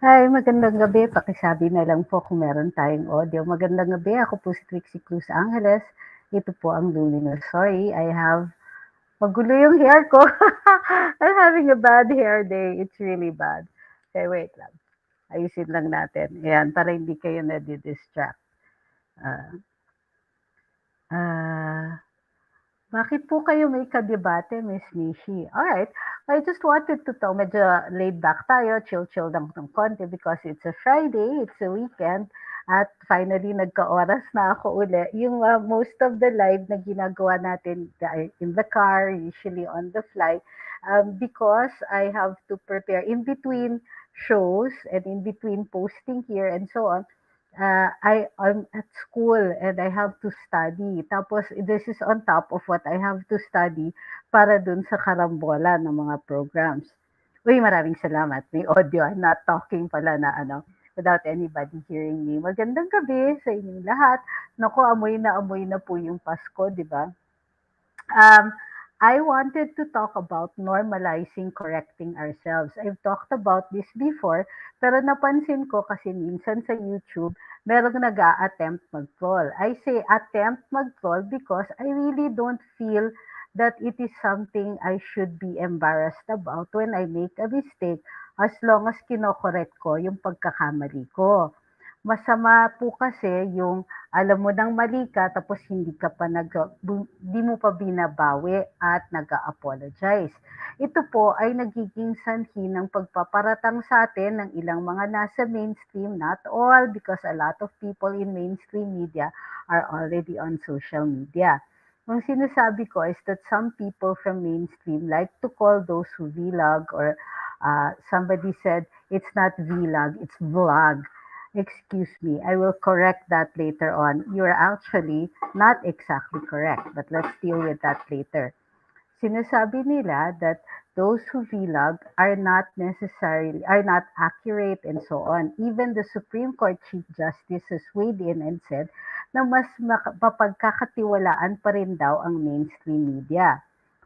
Hi, magandang gabi. Pakisabi na lang po kung meron tayong audio. Magandang gabi. Ako po si Trixie Cruz-Angeles. Ito po ang LUMINOUS. Sorry, I have magulo yung hair ko. I'm having a bad hair day. It's really bad. Okay, wait lang. Ayusin lang natin. Ayan, para hindi kayo na-distract. Ah, ah, Bakit po kayo may kadebate, Miss Nishi? Alright, I just wanted to talk, medyo laid back tayo, chill-chill lang ng konti because it's a Friday, it's a weekend, at finally nagka-oras na ako uli. Yung most of the live na ginagawa natin in the car, usually on the fly, because I have to prepare in between shows and in between posting here and so on. I'm at school and I have to study. Tapos this is on top of what I have to study para dun sa karambola ng mga programs. Uy, maraming salamat. May audio. I'm not talking pala na without anybody hearing me. Magandang gabi sa inyong lahat. Naku, amoy na po yung Pasko, di ba? Um, I wanted to talk about normalizing correcting ourselves. I've talked about this before, pero napansin ko kasi minsan sa YouTube, merong nag-a-attempt mag-troll. I say attempt mag-troll because I really don't feel that it is something I should be embarrassed about when I make a mistake as long as kinokorek ko yung pagkakamali ko. Masama po kasi yung alam mo ng mali ka tapos hindi mo pa binabawi at nag-a-apologize. Ito po ay nagiging sanhi ng pagpaparatang sa atin ng ilang mga nasa mainstream, not all because a lot of people in mainstream media are already on social media. Ang sinasabi ko is that some people from mainstream like to call those who vlog or somebody said it's not vlog, it's vlog. Excuse me, I will correct that later on. You're actually not exactly correct, but let's deal with that later. Sinasabi nila that those who vlog are not accurate and so on. Even the Supreme Court Chief Justice has weighed in and said na mas mapagkakatiwalaan pa rin daw ang mainstream media.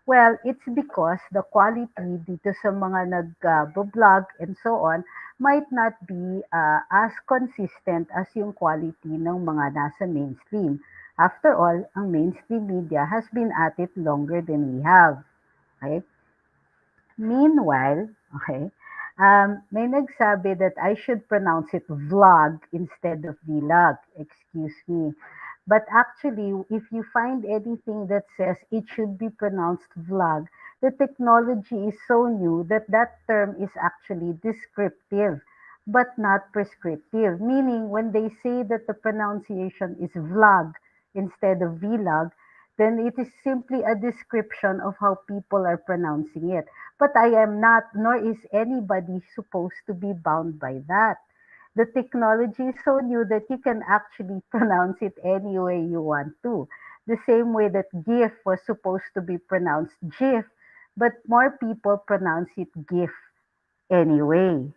Well, it's because the quality dito sa mga nag-vlog and so on might not be as consistent as yung quality ng mga nasa mainstream. After all, ang mainstream media has been at it longer than we have. Okay? Meanwhile, okay, may nagsabi that I should pronounce it vlog instead of vlog. Excuse me. But actually, if you find anything that says it should be pronounced vlog, the technology is so new that that term is actually descriptive but not prescriptive. Meaning, when they say that the pronunciation is vlog instead of vlog, then it is simply a description of how people are pronouncing it. But I am not, nor is anybody supposed to be bound by that. The technology is so new that you can actually pronounce it any way you want to. The same way that GIF was supposed to be pronounced GIF, but more people pronounce it GIF anyway.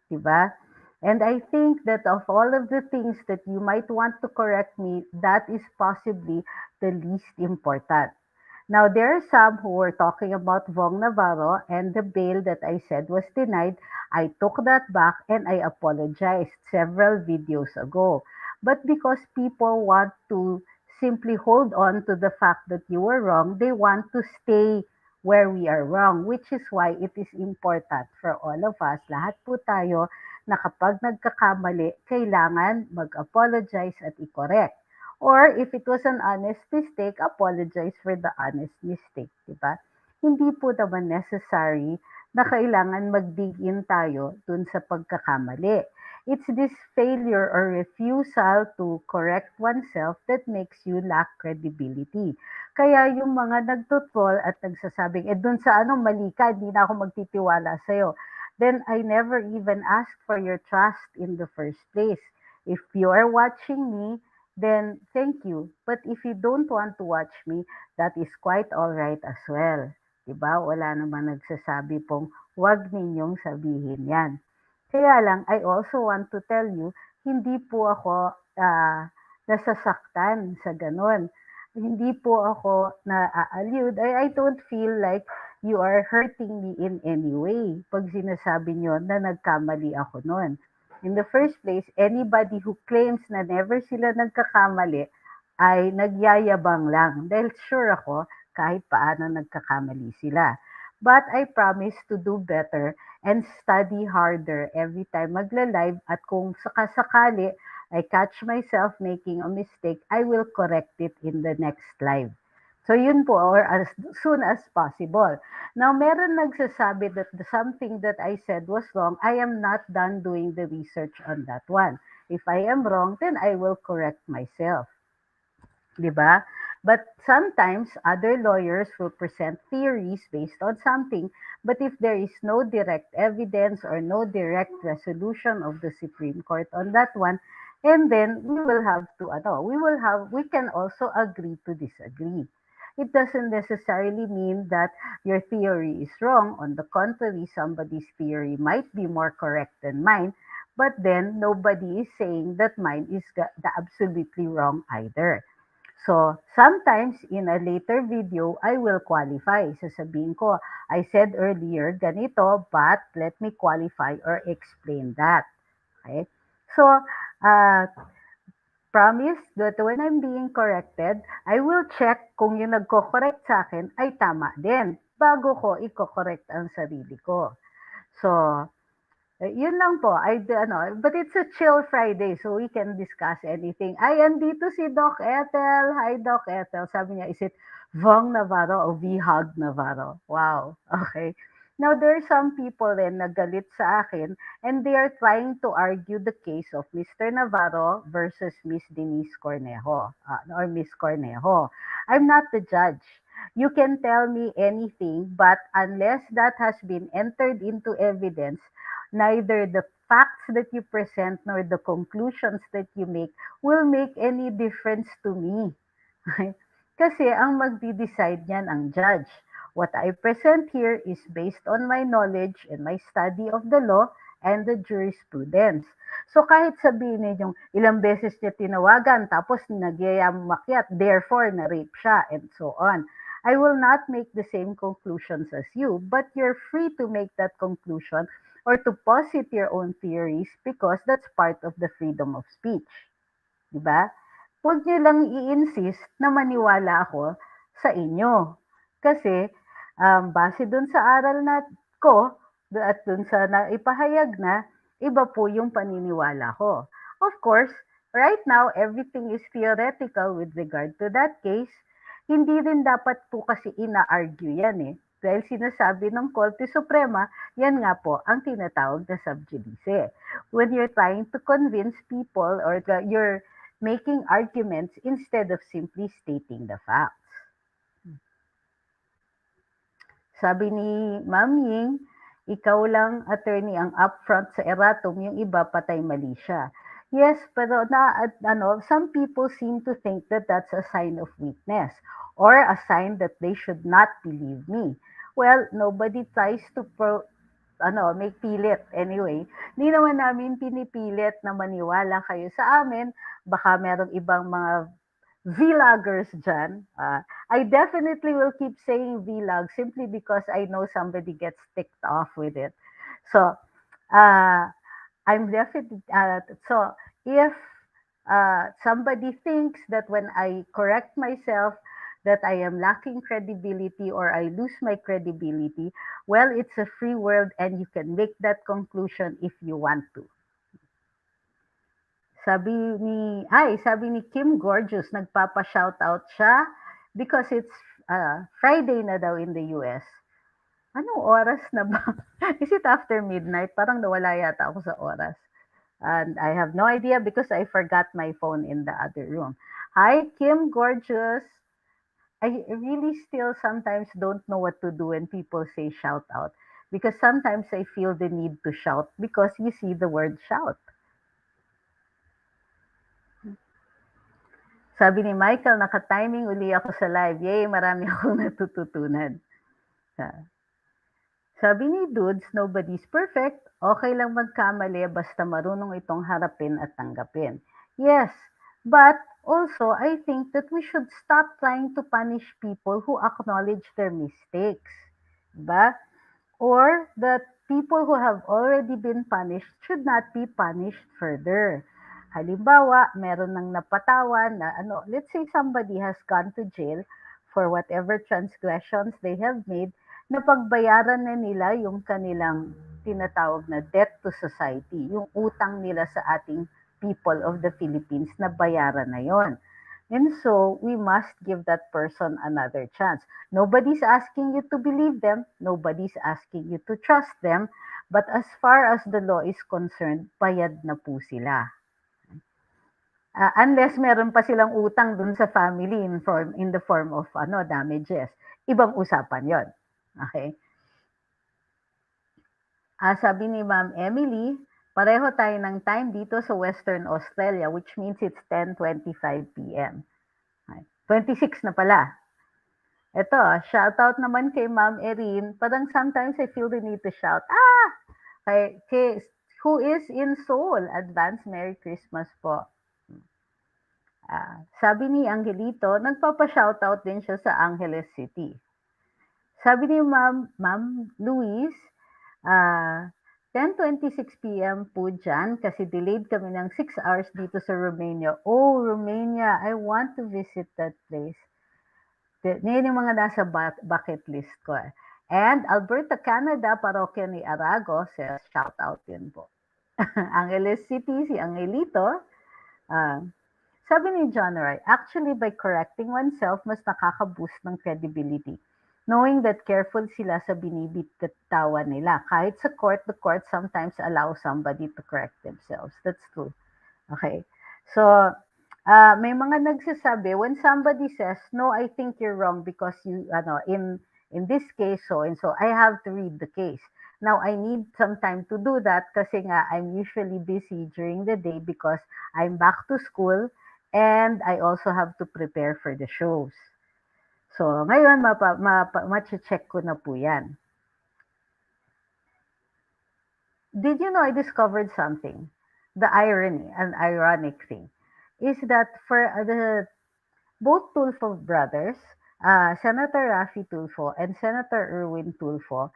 Diba? And I think that of all of the things that you might want to correct me, that is possibly the least important. Now, there are some who were talking about Vong Navarro and the bail that I said was denied. I took that back and I apologized several videos ago. But because people want to simply hold on to the fact that you were wrong, they want to stay where we are wrong, which is why it is important for all of us, lahat po tayo, na kapag nagkakamali, kailangan mag-apologize at i-correct. Or if it was an honest mistake, apologize for the honest mistake, di ba? Hindi po naman necessary na kailangan mag-dig in tayo dun sa pagkakamali. It's this failure or refusal to correct oneself that makes you lack credibility. Kaya yung mga nagtutrol at nagsasabing, dun sa mali ka, hindi na ako magtitiwala sa'yo. Then I never even asked for your trust in the first place. If you are watching me, then thank you. But if you don't want to watch me, that is quite all right as well. 'Di ba? Wala naman nagsasabi pong wag ninyong sabihin 'yan. Kaya lang, I also want to tell you, hindi po ako nasasaktan sa ganun. Hindi po ako naaaliw. I don't feel like you are hurting me in any way pag sinasabi nyo na nagkamali ako nun. In the first place, anybody who claims na never sila nagkakamali ay nagyayabang lang. Dahil sure ako, kahit paano nagkakamali sila. But I promise to do better and study harder every time magla-live at kung sakasakali I catch myself making a mistake, I will correct it in the next live. So yun po, or as soon as possible. Now, meron nagsasabi that something that I said was wrong. I am not done doing the research on that one. If I am wrong, then I will correct myself. 'Di ba? But sometimes other lawyers will present theories based on something, but if there is no direct evidence or no direct resolution of the Supreme Court on that one, and then we will have to we can also agree to disagree. It doesn't necessarily mean that your theory is wrong. On the contrary, somebody's theory might be more correct than mine, but then nobody is saying that mine is the absolutely wrong either. So, sometimes in a later video, I will qualify. Sasabihin ko, I said earlier ganito, but let me qualify or explain that. Okay? So, uh, promise that when I'm being corrected, I will check kung yung nagko-correct sa akin ay tama din bago ko i-correct ang sarili ko. So, yun lang po. But it's a chill Friday, so we can discuss anything. Ay, andito si Doc Ethel. Hi, Doc Ethel. Sabi niya, is it Vong Navarro o Vhog Navarro? Wow. Okay. Now, there are some people then nagalit sa akin and they are trying to argue the case of Mr. Navarro versus Miss Denise Cornejo or Miss Cornejo. I'm not the judge. You can tell me anything, but unless that has been entered into evidence, neither the facts that you present nor the conclusions that you make will make any difference to me. Kasi ang magdi-decide niyan ang judge. What I present here is based on my knowledge and my study of the law and the jurisprudence. So kahit sabihin ninyong ilang beses niya tinawagan tapos nagyayang makyat, therefore na-rape siya and so on. I will not make the same conclusions as you, but you're free to make that conclusion or to posit your own theories because that's part of the freedom of speech. Diba? Huwag niyo lang i-insist na maniwala ako sa inyo. Kasi, base dun sa aral na ko, at dun sa naipahayag na, iba po yung paniniwala ko. Of course, right now, everything is theoretical with regard to that case. Hindi rin dapat po kasi ina-argue yan eh. Dahil sinasabi ng Korte Suprema, yan nga po ang tinatawag na sub judice. When you're trying to convince people or you're making arguments instead of simply stating the facts. Sabi ni Ma'am Ying, ikaw lang attorney ang upfront sa erratum, yung iba patay mali siya. Yes, pero some people seem to think that that's a sign of weakness or a sign that they should not believe me. Well, nobody tries to make pilit anyway. Hindi naman namin pinipilit na maniwala kayo sa amin. Baka merong ibang mga vloggers dyan. I definitely will keep saying vlog simply because I know somebody gets ticked off with it. So, I'm definitely, so if somebody thinks that when I correct myself, that I am lacking credibility or I lose my credibility, well, it's a free world and you can make that conclusion if you want to. Sabi ni Kim Gorgeous, nagpapa-shoutout siya because it's Friday na daw in the US. Anong oras na ba? Is it after midnight? Parang nawala yata ako sa oras. And I have no idea because I forgot my phone in the other room. Hi, Kim Gorgeous. I really still sometimes don't know what to do when people say shout out because sometimes I feel the need to shout because you see the word shout. Sabi ni Michael, naka-timing uli ako sa live. Yay, marami akong natututunan. Sabi ni Dudes, nobody's perfect. Okay lang magkamali basta marunong itong harapin at tanggapin. Yes, but also I think that we should stop trying to punish people who acknowledge their mistakes. Diba? Or that people who have already been punished should not be punished further. Halimbawa, meron ng napatawan na let's say somebody has gone to jail for whatever transgressions they have made, na pagbayaran na nila yung kanilang tinatawag na debt to society, yung utang nila sa ating people of the Philippines na bayaran na yon. And so, we must give that person another chance. Nobody's asking you to believe them. Nobody's asking you to trust them. But as far as the law is concerned, bayad na po sila. Unless meron pa silang utang dun sa family in the form of damages. Ibang usapan yon. Okay? Sabi ni Ma'am Emily, pareho tayo ng time dito sa Western Australia, which means it's 10:25 p.m. 26 na pala. Ito, shoutout naman kay Ma'am Erin. Parang sometimes I feel the need to shout, kay who is in Seoul. Advance Merry Christmas po. Sabi ni Angelito, nagpapa-shoutout din siya sa Angeles City. Sabi ni Ma'am Louise, 10:26 p.m. po dyan kasi delayed kami ng 6 hours dito sa Romania. Oh, Romania, I want to visit that place. Yan yung mga nasa bucket list ko. And Alberta, Canada, parokya ni Arago, says shout out yun po. Angeles City, si Angelito. Sabi ni John Roy, actually by correcting oneself, mas nakaka-boost ng credibility. Knowing that careful sila sa binibitawan nila. Kahit sa court, the court sometimes allows somebody to correct themselves. That's true. Okay. So, may mga nagsasabi, when somebody says, no, I think you're wrong because you, in this case, so and so, I have to read the case. Now, I need some time to do that kasi nga, I'm usually busy during the day because I'm back to school and I also have to prepare for the shows. So, ngayon, ma-check ko na po yan. Did you know I discovered something? The irony, an ironic thing, is that for both Tulfo brothers, Senator Raffy Tulfo and Senator Erwin Tulfo,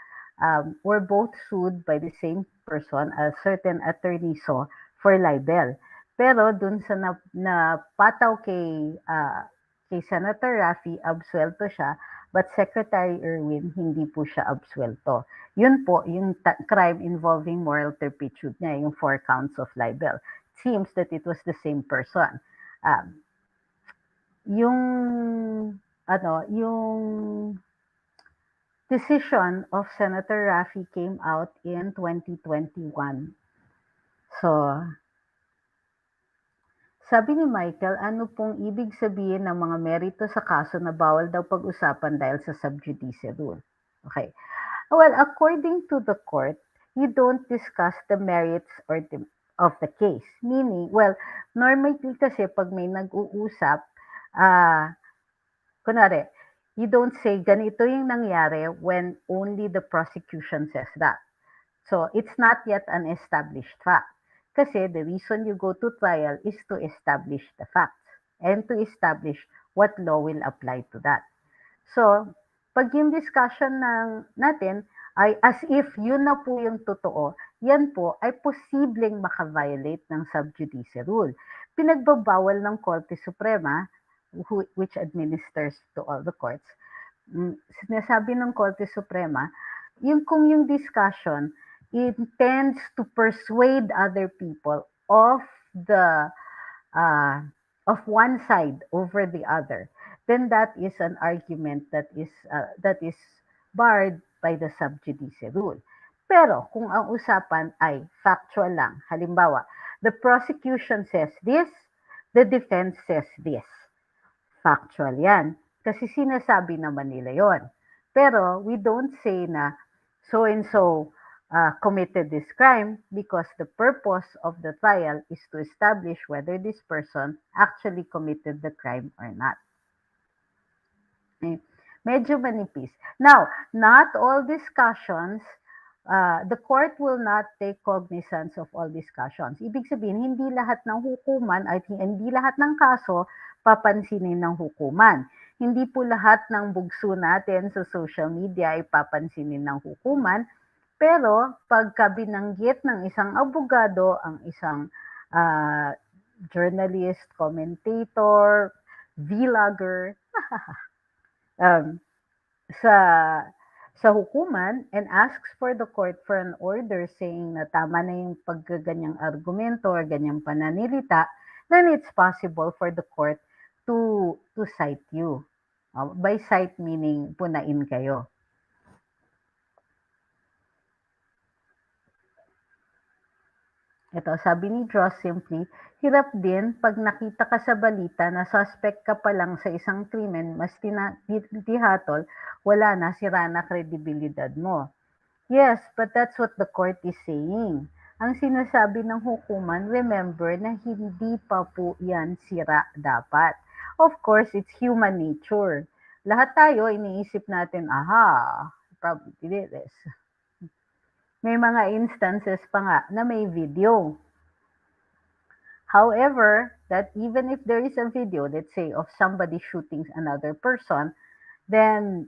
were both sued by the same person, a certain attorney So, for libel. Pero dun sa napataw kay Senator Raffy, absuelto siya, but Secretary Erwin, hindi po siya absuelto. Yun po, yung crime involving moral turpitude niya, yung 4 counts of libel. It seems that it was the same person. Yung decision of Senator Raffy came out in 2021. So, sabi ni Michael, ano pong ibig sabihin ng mga merito sa kaso na bawal daw pag-usapan dahil sa subjudice rule? Okay. Well, according to the court, you don't discuss the merits of the case. Meaning, well, normally kasi pag may nag-uusap, kunwari, you don't say ganito yung nangyari when only the prosecution says that. So, it's not yet an established fact. Kasi the reason you go to trial is to establish the facts and to establish what law will apply to that. So, pag yung discussion natin ay as if yun na po yung totoo, yan po ay posibleng makaviolate ng subjudice rule. Pinagbabawal ng Korte Suprema, which administers to all the courts, sinasabi ng Korte Suprema, kung yung discussion intends to persuade other people of one side over the other, then that is an argument that is barred by the subjudice rule. Pero kung ang usapan ay factual lang, halimbawa, the prosecution says this, the defense says this. Factual yan. Kasi sinasabi naman nila yon. Pero we don't say na so and so committed this crime because the purpose of the trial is to establish whether this person actually committed the crime or not. Medyo manipis. Now, not all discussions, the court will not take cognizance of all discussions. Ibig sabihin, hindi lahat ng hukuman at hindi lahat ng kaso papansinin ng hukuman. Hindi po lahat ng bugso natin sa social media ay papansinin ng hukuman, pero pagka binanggit ng isang abogado ang isang ah, journalist, commentator, vlogger, um, sa hukuman and asks for the court for an order saying na tama na yung pagkaganyang argumento or ganyang pananilita, then it's possible for the court to cite you. By cite meaning punain kayo. Ito, sabi ni Joss simply, hirap din pag nakita ka sa balita na suspect ka pa lang sa isang krimen, mas tihatol, wala na, sira na kredibilidad mo. Yes, but that's what the court is saying. Ang sinasabi ng hukuman, remember na hindi pa po yan sira dapat. Of course, it's human nature. Lahat tayo iniisip natin, aha, probably did this. May mga instances pa nga na may video. However, that even if there is a video, let's say, of somebody shooting another person, then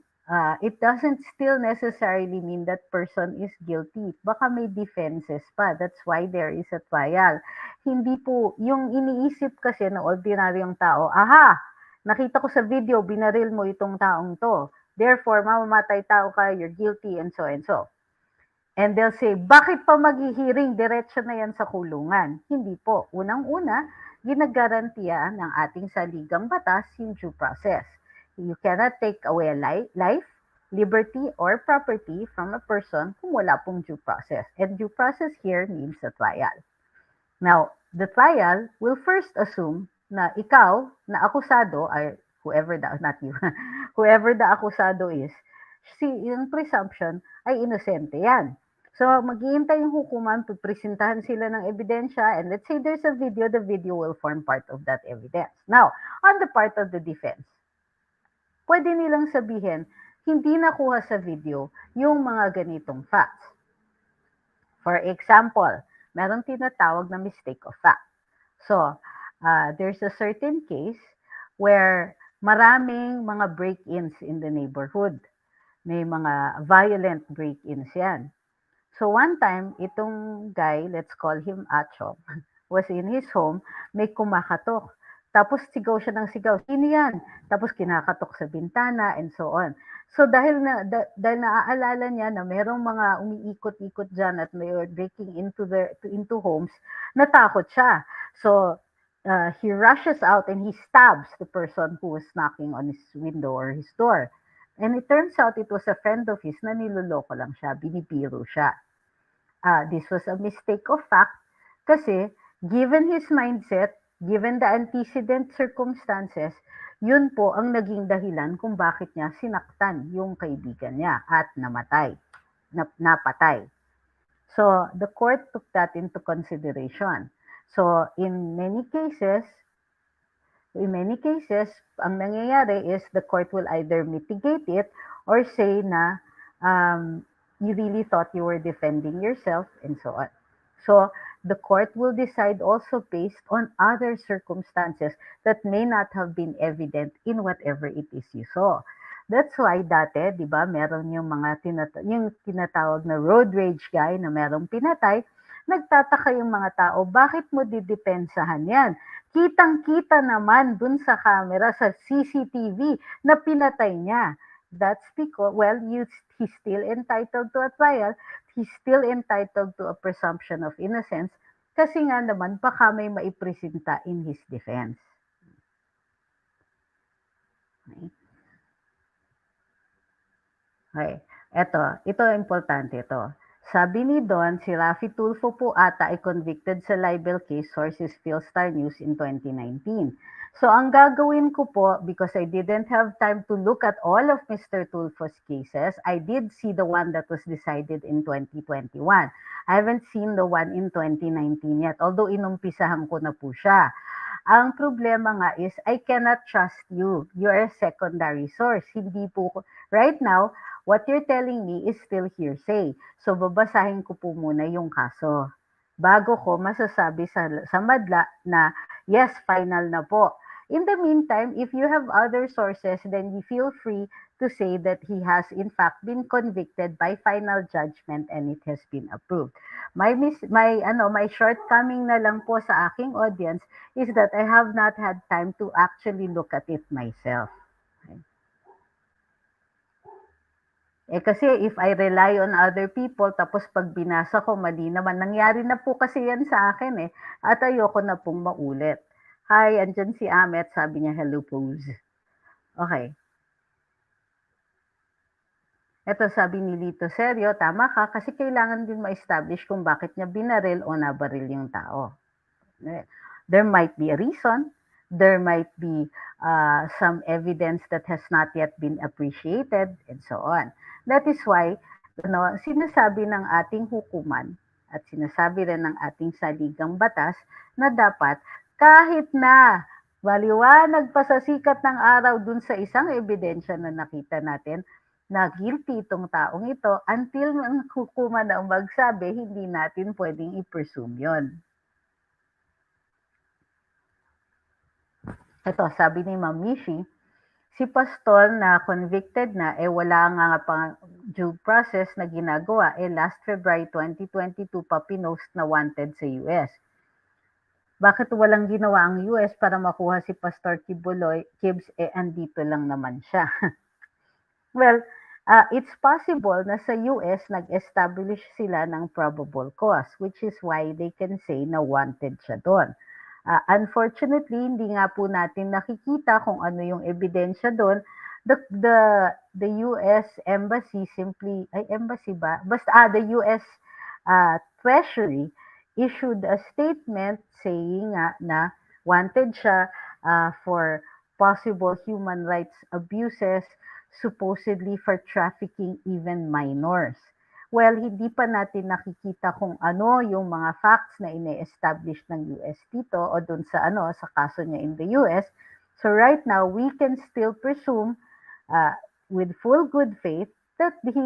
it doesn't still necessarily mean that person is guilty. Baka may defenses pa. That's why there is a trial. Hindi po, yung iniisip kasi ng ordinaryong tao, aha, nakita ko sa video, binaril mo itong taong to. Therefore, mamamatay tao ka, you're guilty, and so and so. And they'll say, bakit pa maghihiring? Diretso na yan sa kulungan. Hindi po. Unang-una, ginagarantiya ng ating saligang batas yung due process. You cannot take away life, liberty, or property from a person kung wala pong due process. And due process here means a trial. Now, the trial will first assume na ikaw, na akusado, or whoever the, not you, whoever the akusado is, yung presumption ay inosente yan. So, maghihintay yung hukuman, pipresentahan sila ng ebidensya, and let's say there's a video will form part of that evidence. Now, on the part of the defense, pwede nilang sabihin, hindi nakuha sa video yung mga ganitong facts. For example, merong tinatawag na mistake of fact. So, there's a certain case where maraming mga break-ins in the neighborhood. May mga violent break-ins yan. So one time, itong guy, let's call him Achong, was in his home, may kumakatok. Tapos sigaw siya ng sigaw, sino yan? Tapos kinakatok sa bintana and so on. So dahil naaalala niya na merong mga umiikot-ikot dyan at may breaking into homes, natakot siya. So he rushes out and he stabs the person who was knocking on his window or his door. And it turns out it was a friend of his na niloloko lang siya, binibiro siya. This was a mistake of fact kasi given his mindset, given the antecedent circumstances, yun po ang naging dahilan kung bakit niya sinaktan yung kaibigan niya at napatay. So, the court took that into consideration. So, in many cases, ang nangyayari is the court will either mitigate it or say na you really thought you were defending yourself and so on. So the court will decide also based on other circumstances that may not have been evident in whatever it is you saw. That's why dati, di ba, meron yung mga yung tinatawag na road rage guy na merong pinatay, nagtataka yung mga tao, bakit mo didepensahan yan? Kitang-kita naman dun sa camera, sa CCTV, na pinatay niya. That's because, well, he's still entitled to a trial. He's still entitled to a presumption of innocence kasi nga naman baka may maipresenta in his defense. Okay. Ito importante ito. Sabi ni Don, si Raffy Tulfo po ata ay convicted sa libel case, sources Philstar News in 2019. So ang gagawin ko po, because I didn't have time to look at all of Mr. Tulfo's cases, I did see the one that was decided in 2021. I haven't seen the one in 2019 yet, although inumpisahan ko na po siya. Ang problema nga is, I cannot trust you. You're a secondary source. Hindi po, right now, what you're telling me is still hearsay. So, babasahin ko po muna yung kaso. Bago ko masasabi sa madla na, yes, final na po. In the meantime, if you have other sources, then you feel free to say that he has in fact been convicted by final judgment and it has been approved. My shortcoming na lang po sa aking audience is that I have not had time to actually look at it myself. Kasi if I rely on other people tapos 'pag binasa ko mali naman, nangyari na po kasi 'yan sa akin, at ayoko na pong maulit. Hi, andiyan si Amet, sabi niya, "Hello pose." Okay. Eto sabi ni Lito, "Seryo, tama ka kasi kailangan din ma-establish kung bakit niya binaril o nabaril yung tao." Eh, there might be a reason, there might be some evidence that has not yet been appreciated, and so on. That is why, sinasabi ng ating hukuman at sinasabi rin ng ating saligang batas na dapat kahit na maliwanag pa sa sikat ng araw dun sa isang ebidensya na nakita natin na guilty itong taong ito, until ang hukuman na magsabi, hindi natin pwedeng i-presume yun. Ito, sabi ni Ma'am Mishi, si Pastor na convicted na, wala nga pang due process na ginagawa, last February 2022 pa pinost na wanted sa US. Bakit walang ginawa ang US para makuha si Pastor Kibbs, andito lang naman siya. Well, it's possible na sa US nag-establish sila ng probable cause, which is why they can say na wanted siya doon. Unfortunately, hindi nga po natin nakikita kung ano yung ebidensya doon. The US Embassy embassy ba? Basta, the US Treasury issued a statement saying na wanted siya for possible human rights abuses, supposedly for trafficking even minors. Well, hindi pa natin nakikita kung ano yung mga facts na ine-establish ng US dito o dun sa sa kaso niya in the US. So right now, we can still presume with full good faith that he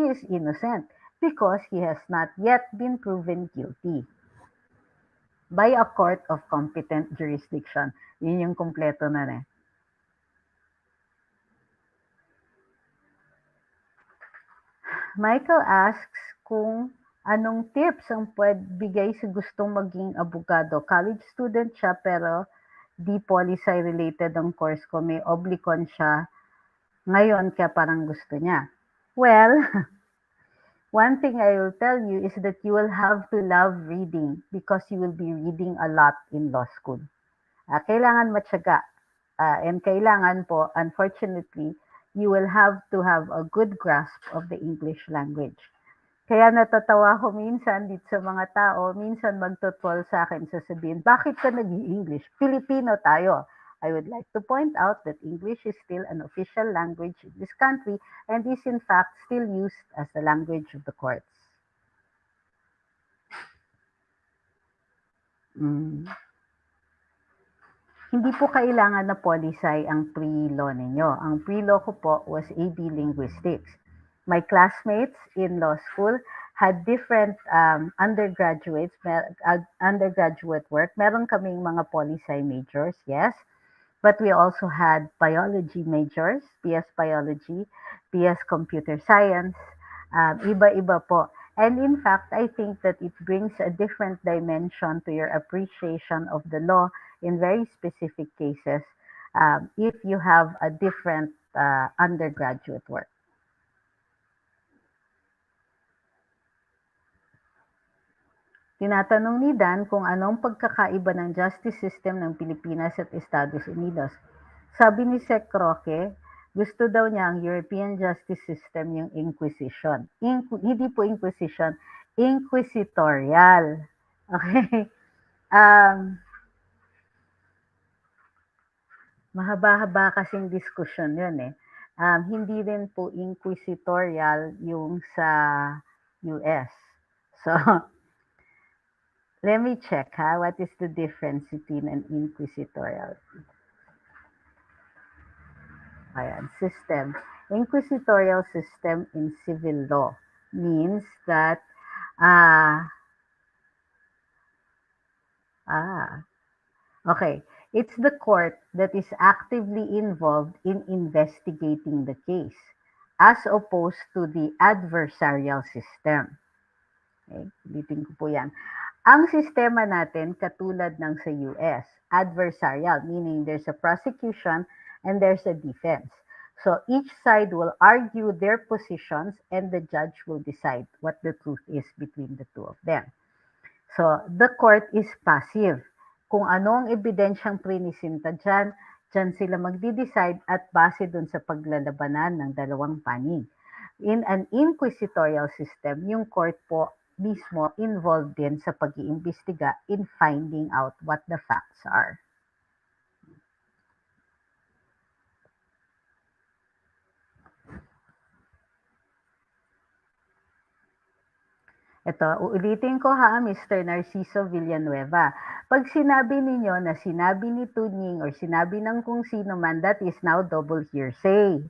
is innocent because he has not yet been proven guilty by a court of competent jurisdiction. Yun yung kompleto na rin. Michael asks kung anong tips ang bigay sa gustong maging abogado. College student siya pero di policy related ang course ko. May oblicon siya ngayon kaya parang gusto niya. Well, one thing I will tell you is that you will have to love reading because you will be reading a lot in law school. Kailangan matyaga. And kailangan po, unfortunately, you will have to have a good grasp of the English language. Kaya natatawa ko minsan dito sa mga tao, minsan magtutol sa akin, sasabihin, bakit ka nag-English? Filipino tayo. I would like to point out that English is still an official language in this country and is in fact still used as the language of the courts. Hindi po kailangan na policy ang pre-law ninyo. Ang pre-law ko po was AB Linguistics. My classmates in law school had different undergraduate work. Meron kaming mga policy majors, yes. But we also had biology majors, PS Biology, PS Computer Science, iba-iba po. And in fact, I think that it brings a different dimension to your appreciation of the law in very specific cases if you have a different undergraduate work. Tinatanong ni Dan kung anong pagkakaiba ng justice system ng Pilipinas at Estados Unidos. Sabi ni Sec Roque, gusto daw niya ang European justice system yung Inquisition. Hindi po Inquisition, inquisitorial. Okay? Mahaba-haba kasing diskusyon yun eh. Hindi rin po inquisitorial yung sa US. So, let me check what is the difference between an inquisitorial system. Inquisitorial system in civil law means that okay. It's the court that is actively involved in investigating the case, as opposed to the adversarial system. Okay, ulitin ko po yan. Ang sistema natin, katulad ng sa US, adversarial, meaning there's a prosecution and there's a defense. So each side will argue their positions and the judge will decide what the truth is between the two of them. So the court is passive. Kung ano ang ebidensyang prinisinta dyan, dyan sila magdi-decide at base dun sa paglalabanan ng dalawang panig. In an inquisitorial system, yung court po mismo involved din sa pag-iimbestiga in finding out what the facts are. Ito, uulitin ko ha, Mr. Narciso Villanueva. Pag sinabi ninyo na sinabi ni Tunying or sinabi ng kung sino man, that is now double hearsay.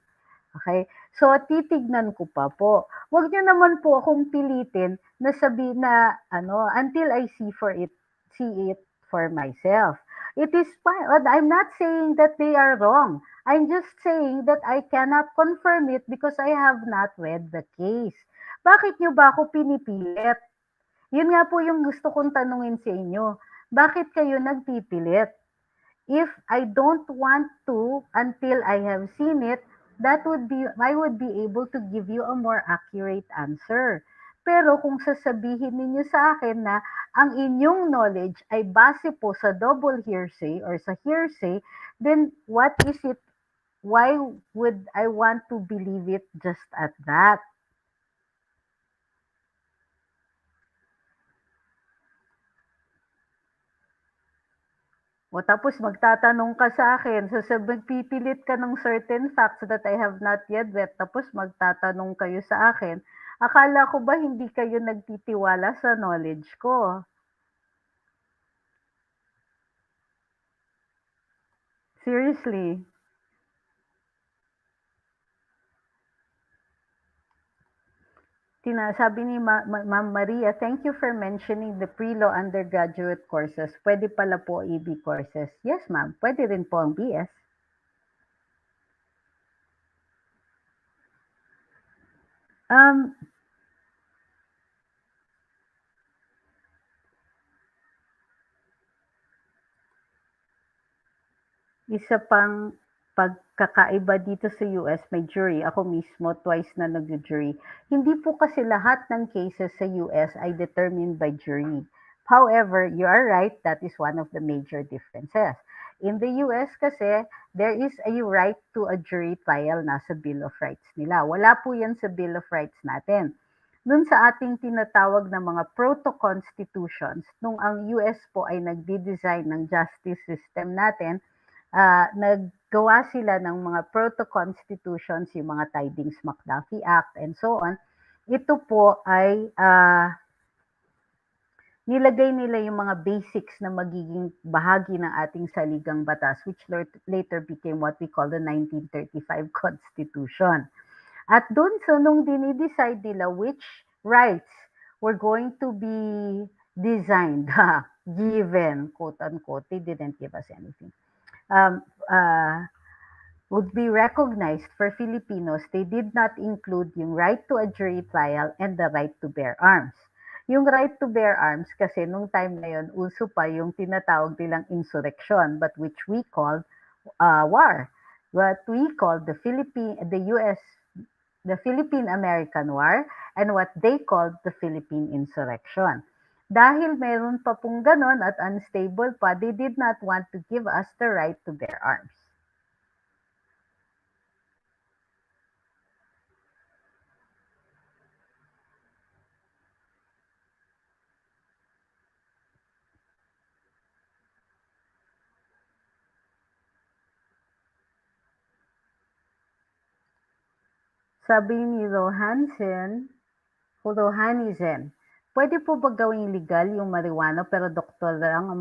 Okay? So, titignan ko pa po. Huwag niyo naman po akong pilitin na sabi na, until I see it for myself. It is fine. I'm not saying that they are wrong. I'm just saying that I cannot confirm it because I have not read the case. Bakit niyo ba ako pinipilit? Yun nga po yung gusto kong tanungin sa inyo. Bakit kayo nagpipilit? If I don't want to until I have seen it, I would be able to give you a more accurate answer. Pero kung sasabihin ninyo sa akin na ang inyong knowledge ay base po sa double hearsay or sa hearsay, then what is it? Why would I want to believe it just at that? O tapos magtatanong ka sa akin, magpipilit ka ng certain facts that I have not yet read, tapos magtatanong kayo sa akin. Akala ko ba hindi kayo nagtitiwala sa knowledge ko? Seriously. Sabi ni Ma'am Maria, thank you for mentioning the pre-law undergraduate courses. Pwede pala po EB courses. Yes, ma'am. Pwede rin po ang BS. Isa pang pagkakaiba dito sa US, may jury. Ako mismo, twice na nag-jury. Hindi po kasi lahat ng cases sa US ay determined by jury. However, you are right, that is one of the major differences. In the US kasi, there is a right to a jury trial na sa Bill of Rights nila. Wala po yan sa Bill of Rights natin. Dun sa ating tinatawag na mga proto-constitutions, nung ang US po ay nagdi-design ng justice system natin, naggawa sila ng mga proto-constitutions, yung mga Tidings-McDuffie Act and so on. Ito po ay nilagay nila yung mga basics na magiging bahagi ng ating saligang batas, which later became what we call the 1935 Constitution. At doon, so nung dinidecide nila which rights were going to be designed, given, quote-unquote, they didn't give us anything, would be recognized for Filipinos, they did not include yung right to a jury trial and the right to bear arms. Yung right to bear arms kasi nung time na yun, uso pa yung tinatawag nilang insurrection, but which we called war. What we call the Philippine-American War and what they called the Philippine Insurrection. Dahil meron pa pong ganon at unstable pa, they did not want to give us the right to bear arms. Sabi ni Rohanizen, pwede po ba gawing legal yung marijuana pero doktor lang ang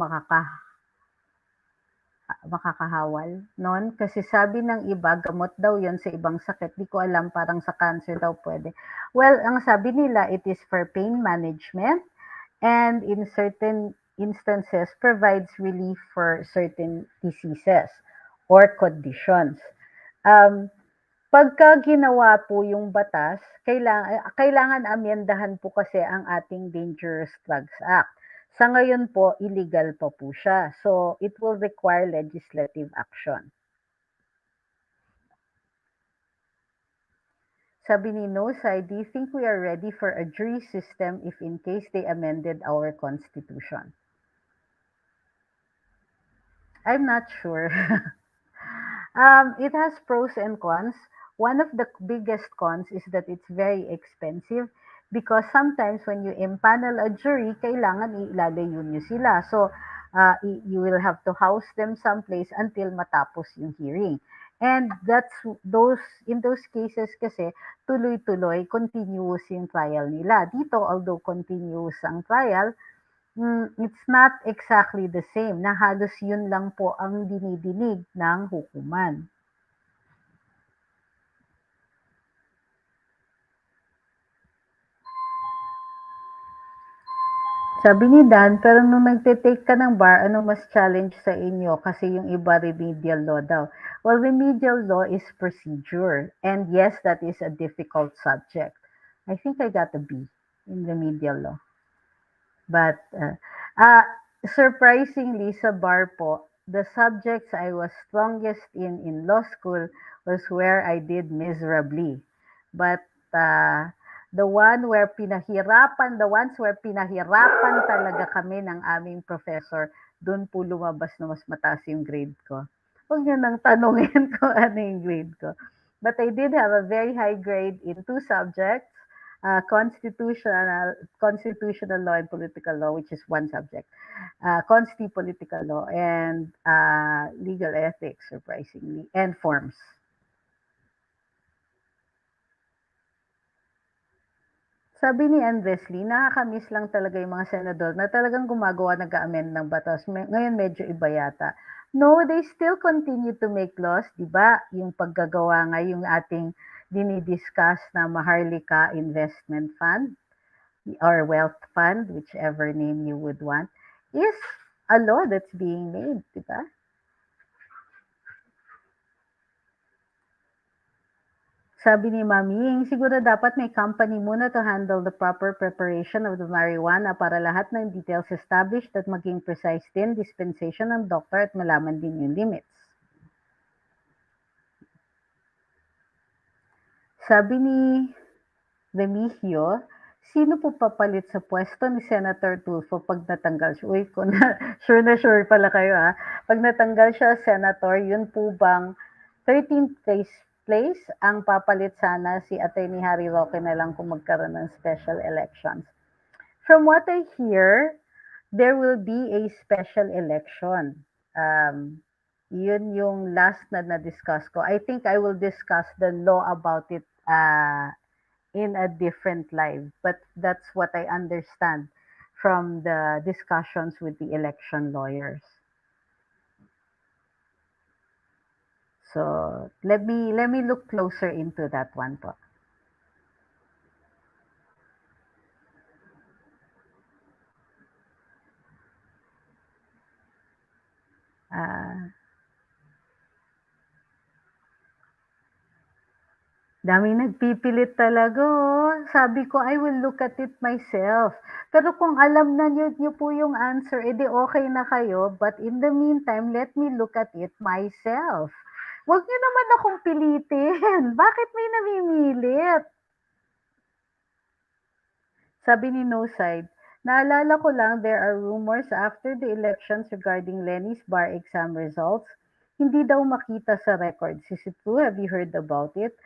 makakahawal nun? Kasi sabi ng iba, gamot daw yon sa ibang sakit. Di ko alam, parang sa cancer daw pwede. Well, ang sabi nila, it is for pain management and in certain instances provides relief for certain diseases or conditions. Um, Pagka ginawa po yung batas, kailangan amyendahan po kasi ang ating Dangerous Drugs Act. Sa ngayon po, illegal pa po siya. So, it will require legislative action. Sabi ni Nosai, do you think we are ready for a jury system if in case they amended our constitution? I'm not sure. It has pros and cons. One of the biggest cons is that it's very expensive because sometimes when you impanel a jury, kailangan ilalayo niyo sila. So, you will have to house them someplace until matapos yung hearing. And in those cases kasi, tuloy-tuloy, continuous yung trial nila. Dito, although continuous ang trial, it's not exactly the same na halos yun lang po ang dinidinig ng hukuman. Sabi ni Dan, pero nung nagte-take ka ng bar, ano mas challenge sa inyo? Kasi yung iba remedial law daw. Well, remedial law is procedure. And yes, that is a difficult subject. I think I got a B in remedial law. But uh, surprisingly sa bar po, the subjects I was strongest in law school was where I did miserably. But the ones where pinahirapan talaga kami ng aming professor, doon po lumabas na mas mataas yung grade ko. Huwag niyo nang tanungin ko ano yung grade ko. But I did have a very high grade in two subjects, constitutional law and political law, which is one subject, political law, and legal ethics, surprisingly, and forms. Sabi ni Andres Lee, nakakamiss lang talaga yung mga senador na talagang gumagawa, nag-amend ng batas. Ngayon medyo iba yata. No, they still continue to make laws, di ba? Yung paggagawa nga, yung ating dinidiscuss na Maharlika Investment Fund or Wealth Fund, whichever name you would want, is a law that's being made, di ba? Sabi ni Maming, siguro dapat may company muna to handle the proper preparation of the marijuana para lahat ng details established at maging precise din dispensation ng doctor at malaman din yung limits. Sabi ni Remigio, sino po papalit sa pwesto ni Senator Tulfo pag natanggal siya? Uy, na sure pala kayo ha. Pag natanggal siya, Senator, yun po bang 13th place ang papalit sana si Atty. Harry Roque na lang kung magkaroon ng special elections. From what I hear, there will be a special election. Yun yung last na na-discuss ko. I think I will discuss the law about it in a different live, but that's what I understand from the discussions with the election lawyers. So let me look closer into that one po. Daming nagpipilit talaga, oh. Sabi ko, I will look at it myself. Pero kung alam na niyo po yung answer, edi okay na kayo. But in the meantime, let me look at it myself. Huwag niyo naman akong pilitin. Bakit may namimilit? Sabi ni No Side, naalala ko lang there are rumors after the elections regarding Lenny's bar exam results. Hindi daw makita sa records. Is it true? Have you heard about it?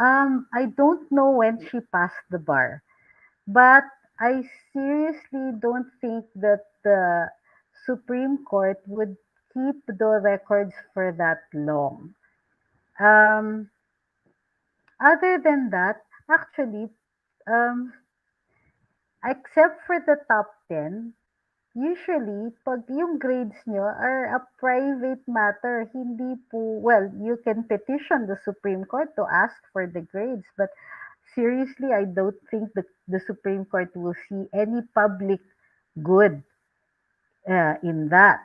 I don't know when she passed the bar, but I seriously don't think that the Supreme Court would keep the records for that long. Other than that, actually, except for the top 10, usually, pag yung grades nyo are a private matter, hindi po, well, you can petition the Supreme Court to ask for the grades, but seriously, I don't think the Supreme Court will see any public good in that.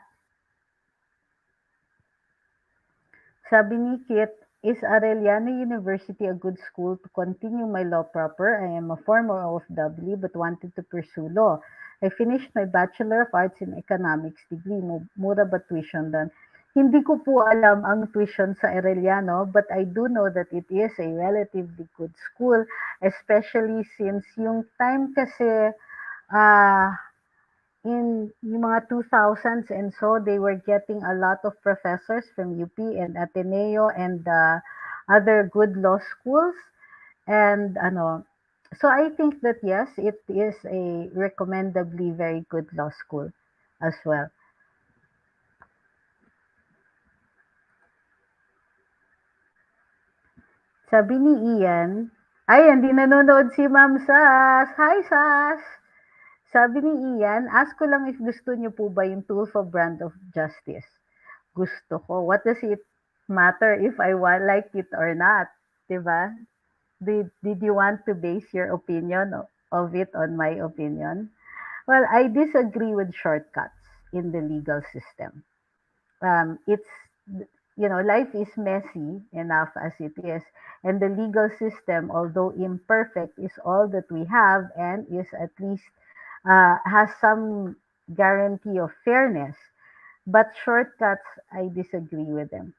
Sabi ni Kit, is Arellano University a good school to continue my law proper? I am a former OFW but wanted to pursue law. I finished my Bachelor of Arts in Economics degree. Mura ba tuition doon? Hindi ko po alam ang tuition sa Arellano, but I do know that it is a relatively good school, especially since yung time kasi ah in yung mga 2000s and so they were getting a lot of professors from UP and Ateneo and other good law schools and so I think that yes, it is a recommendably very good law school as well. Sabi ni Ian, ay hindi nanonood si Ma'am Sas. Hi Sas! Sabi ni Ian, ask ko lang if gusto niyo po ba yung Tulfo brand of justice. Gusto ko. What does it matter if I like it or not? 'Di ba? Did you want to base your opinion of it on my opinion? Well, I disagree with shortcuts in the legal system. It's life is messy enough as it is, and the legal system, although imperfect, is all that we have and is at least has some guarantee of fairness. But shortcuts, I disagree with them.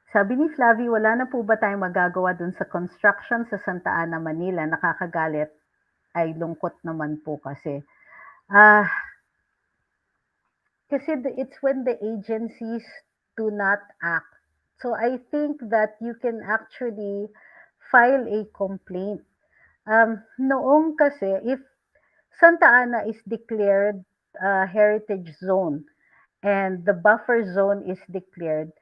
Sabi ni Flavie, wala na po ba tayong magagawa dun sa construction sa Santa Ana, Manila? Nakakagalit. Ay, lungkot naman po kasi. Ah, kasi it's when the agencies do not act. So I think that you can actually file a complaint. Noong kasi, if Santa Ana is declared heritage zone, and the buffer zone is declared,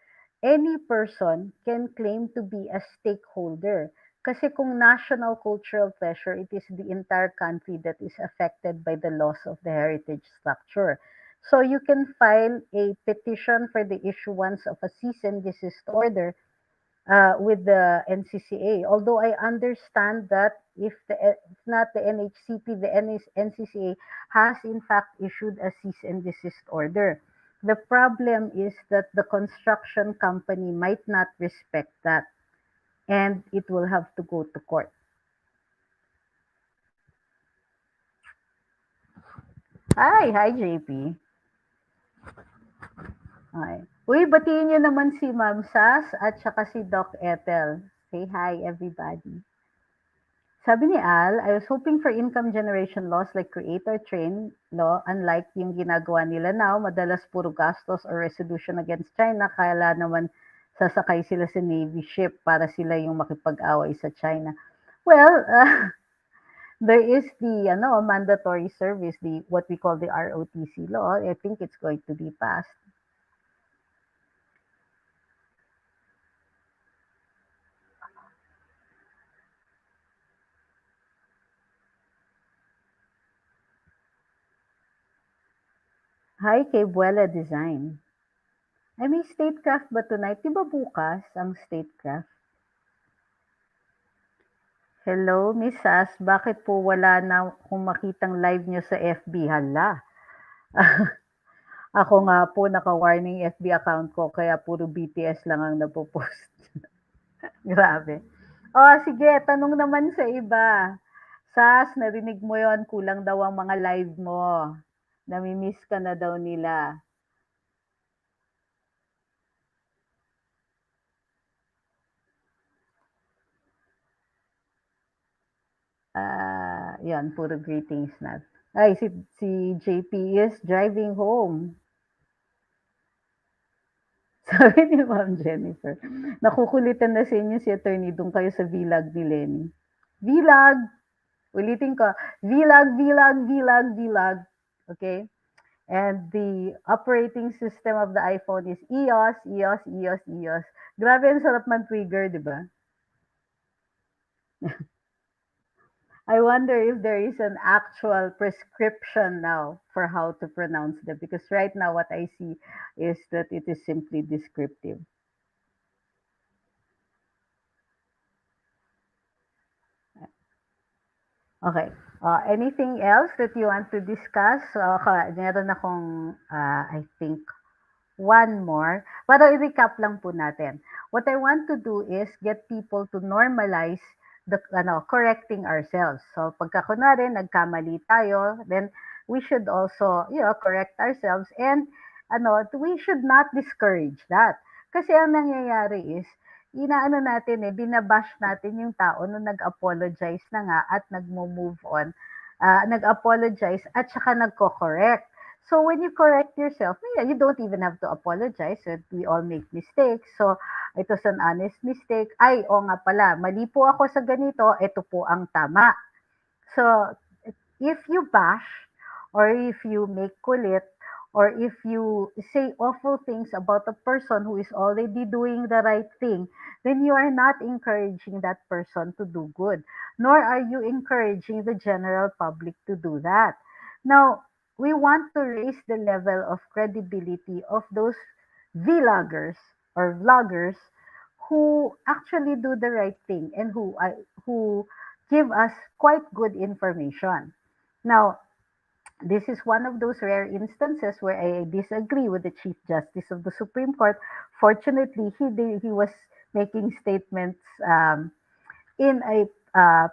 any person can claim to be a stakeholder. Kasi kung national cultural treasure, it is the entire country that is affected by the loss of the heritage structure. So you can file a petition for the issuance of a cease and desist order with the NCCA. Although I understand that if not the NHCP, the NCCA has in fact issued a cease and desist order. The problem is that the construction company might not respect that and it will have to go to court. Hi JP. Hi. Uy, batiin niyo naman si Ma'am Sas at saka si Doc Ethel. Say hi everybody. Sabi ni Al, I was hoping for income generation laws like creator train law, unlike yung ginagawa nila now, madalas puro gastos or resolution against China, kaya naman sasakay sila sa Navy ship para sila yung makipag-away sa China. Well, there is the mandatory service, the what we call the ROTC law. I think it's going to be passed. Hi kay Buela Design. Ay, may statecraft ba tonight? Di ba bukas ang statecraft? Hello, Miss Sas. Bakit po wala na akong makitang live nyo sa FB? Hala. Ako nga po naka-warning FB account ko kaya puro BTS lang ang napopost. Grabe. Sige, tanong naman sa iba. Sas, narinig mo yon, kulang daw ang mga live mo. Nami-miss ka na daw nila. Yan, puro greetings na. Ay, si JP is driving home. Sabi ni Ma'am Jennifer, nakukulitan na sa inyo si attorney, doon kayo sa vlog ni Lenny. Vlog! Ulitin ko, vlog, vlog, vlog, vlog. Okay? And the operating system of the iPhone is iOS, iOS, iOS, iOS. Grabe, ang sarap man trigger, di ba? I wonder if there is an actual prescription now for how to pronounce them, because right now what I see is that it is simply descriptive. Okay. Anything else that you want to discuss? Meron akong, I think, one more. Para i-recap lang po natin. What I want to do is get people to normalize correcting ourselves. So pagka kunwari nagkamali tayo, then we should also, correct ourselves and we should not discourage that. Kasi ang nangyayari is inaano natin binabash natin yung tao nung nag-apologize na nga at nagmo-move on, nag-apologize at saka nagko-correct. So when you correct yourself, yeah, you don't even have to apologize. We all make mistakes. So it was an honest mistake. Ay, o nga pala, mali po ako sa ganito, ito po ang tama. So if you bash or if you make kulit or if you say awful things about a person who is already doing the right thing, then you are not encouraging that person to do good, nor are you encouraging the general public to do that. Now, we want to raise the level of credibility of those vloggers or vloggers who actually do the right thing and who give us quite good information. Now, this is one of those rare instances where I disagree with the Chief Justice of the Supreme Court. Fortunately, he was making statements in a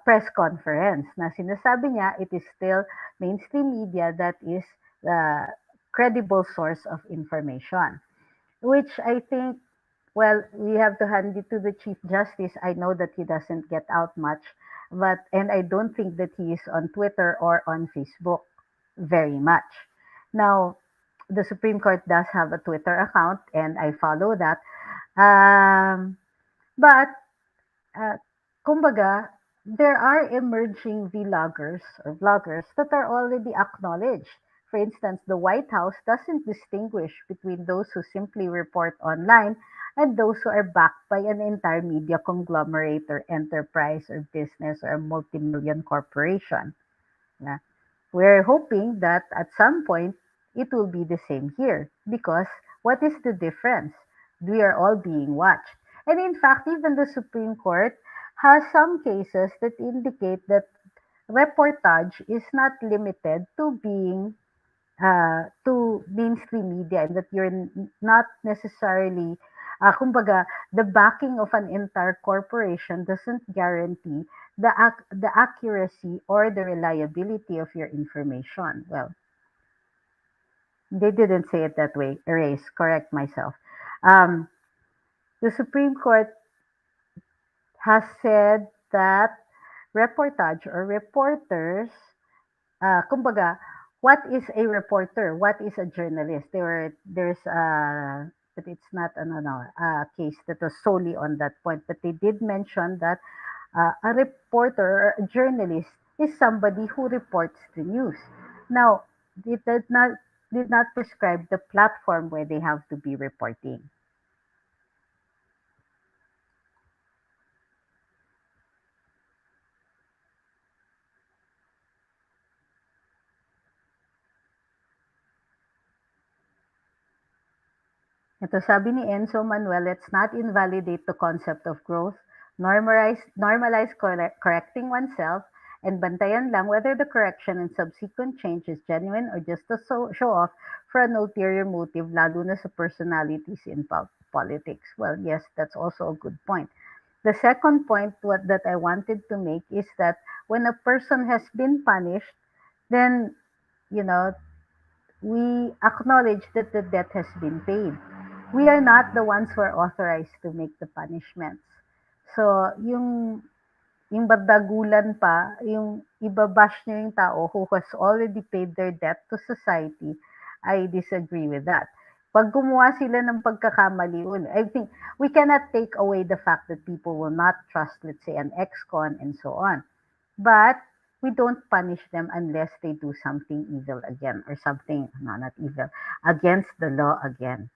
press conference na sinasabi niya it is still mainstream media that is the credible source of information, which I think, well, we have to hand it to the Chief Justice. I know that he doesn't get out much, and I don't think that he is on Twitter or on Facebook very much. Now, the Supreme Court does have a Twitter account, and I follow that. But uh, kumbaga, there are emerging vloggers that are already acknowledged. For instance, the White House doesn't distinguish between those who simply report online and those who are backed by an entire media conglomerate or enterprise or business or a multi-million corporation. Na we're hoping that at some point it will be the same here because what is the difference? We are all being watched. And in fact, even the Supreme Court has some cases that indicate that reportage is not limited to mainstream media and that you're not necessarily, kumbaga, the backing of an entire corporation doesn't guarantee the accuracy or the reliability of your information. Well, they didn't say it that way. Erase, correct myself. Um, the Supreme Court has said that reportage or reporters, kumbaga, what is a reporter? What is a journalist? There's but it's not a case that was solely on that point. But they did mention that a reporter or a journalist is somebody who reports the news. Now, it did not prescribe the platform where they have to be reporting. Ito sabi ni Enzo Manuel, let's not invalidate the concept of growth, normalize correcting oneself, and bantayan lang whether the correction and subsequent change is genuine or just a show off for an ulterior motive, lalo na sa personalities in politics. Well, yes, that's also a good point. The second point that I wanted to make is that when a person has been punished, then, you know, we acknowledge that the debt has been paid. We are not the ones who are authorized to make the punishments. So, yung bardagulan pa, yung ibabash nyo yung tao who has already paid their debt to society, I disagree with that. Pag gumawa sila ng pagkakamali, I think we cannot take away the fact that people will not trust, let's say, an ex-con and so on. But we don't punish them unless they do something evil again or something, no, not evil, against the law again.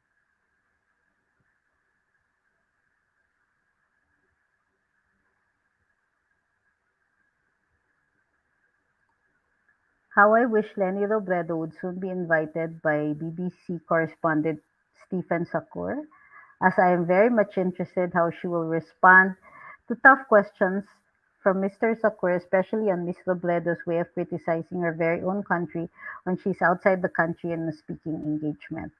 How I wish Lenny Robredo would soon be invited by BBC correspondent Stephen Sakur, as I am very much interested how she will respond to tough questions from Mr. Sakur, especially on Miss Robledo's way of criticizing her very own country when she's outside the country in a speaking engagement.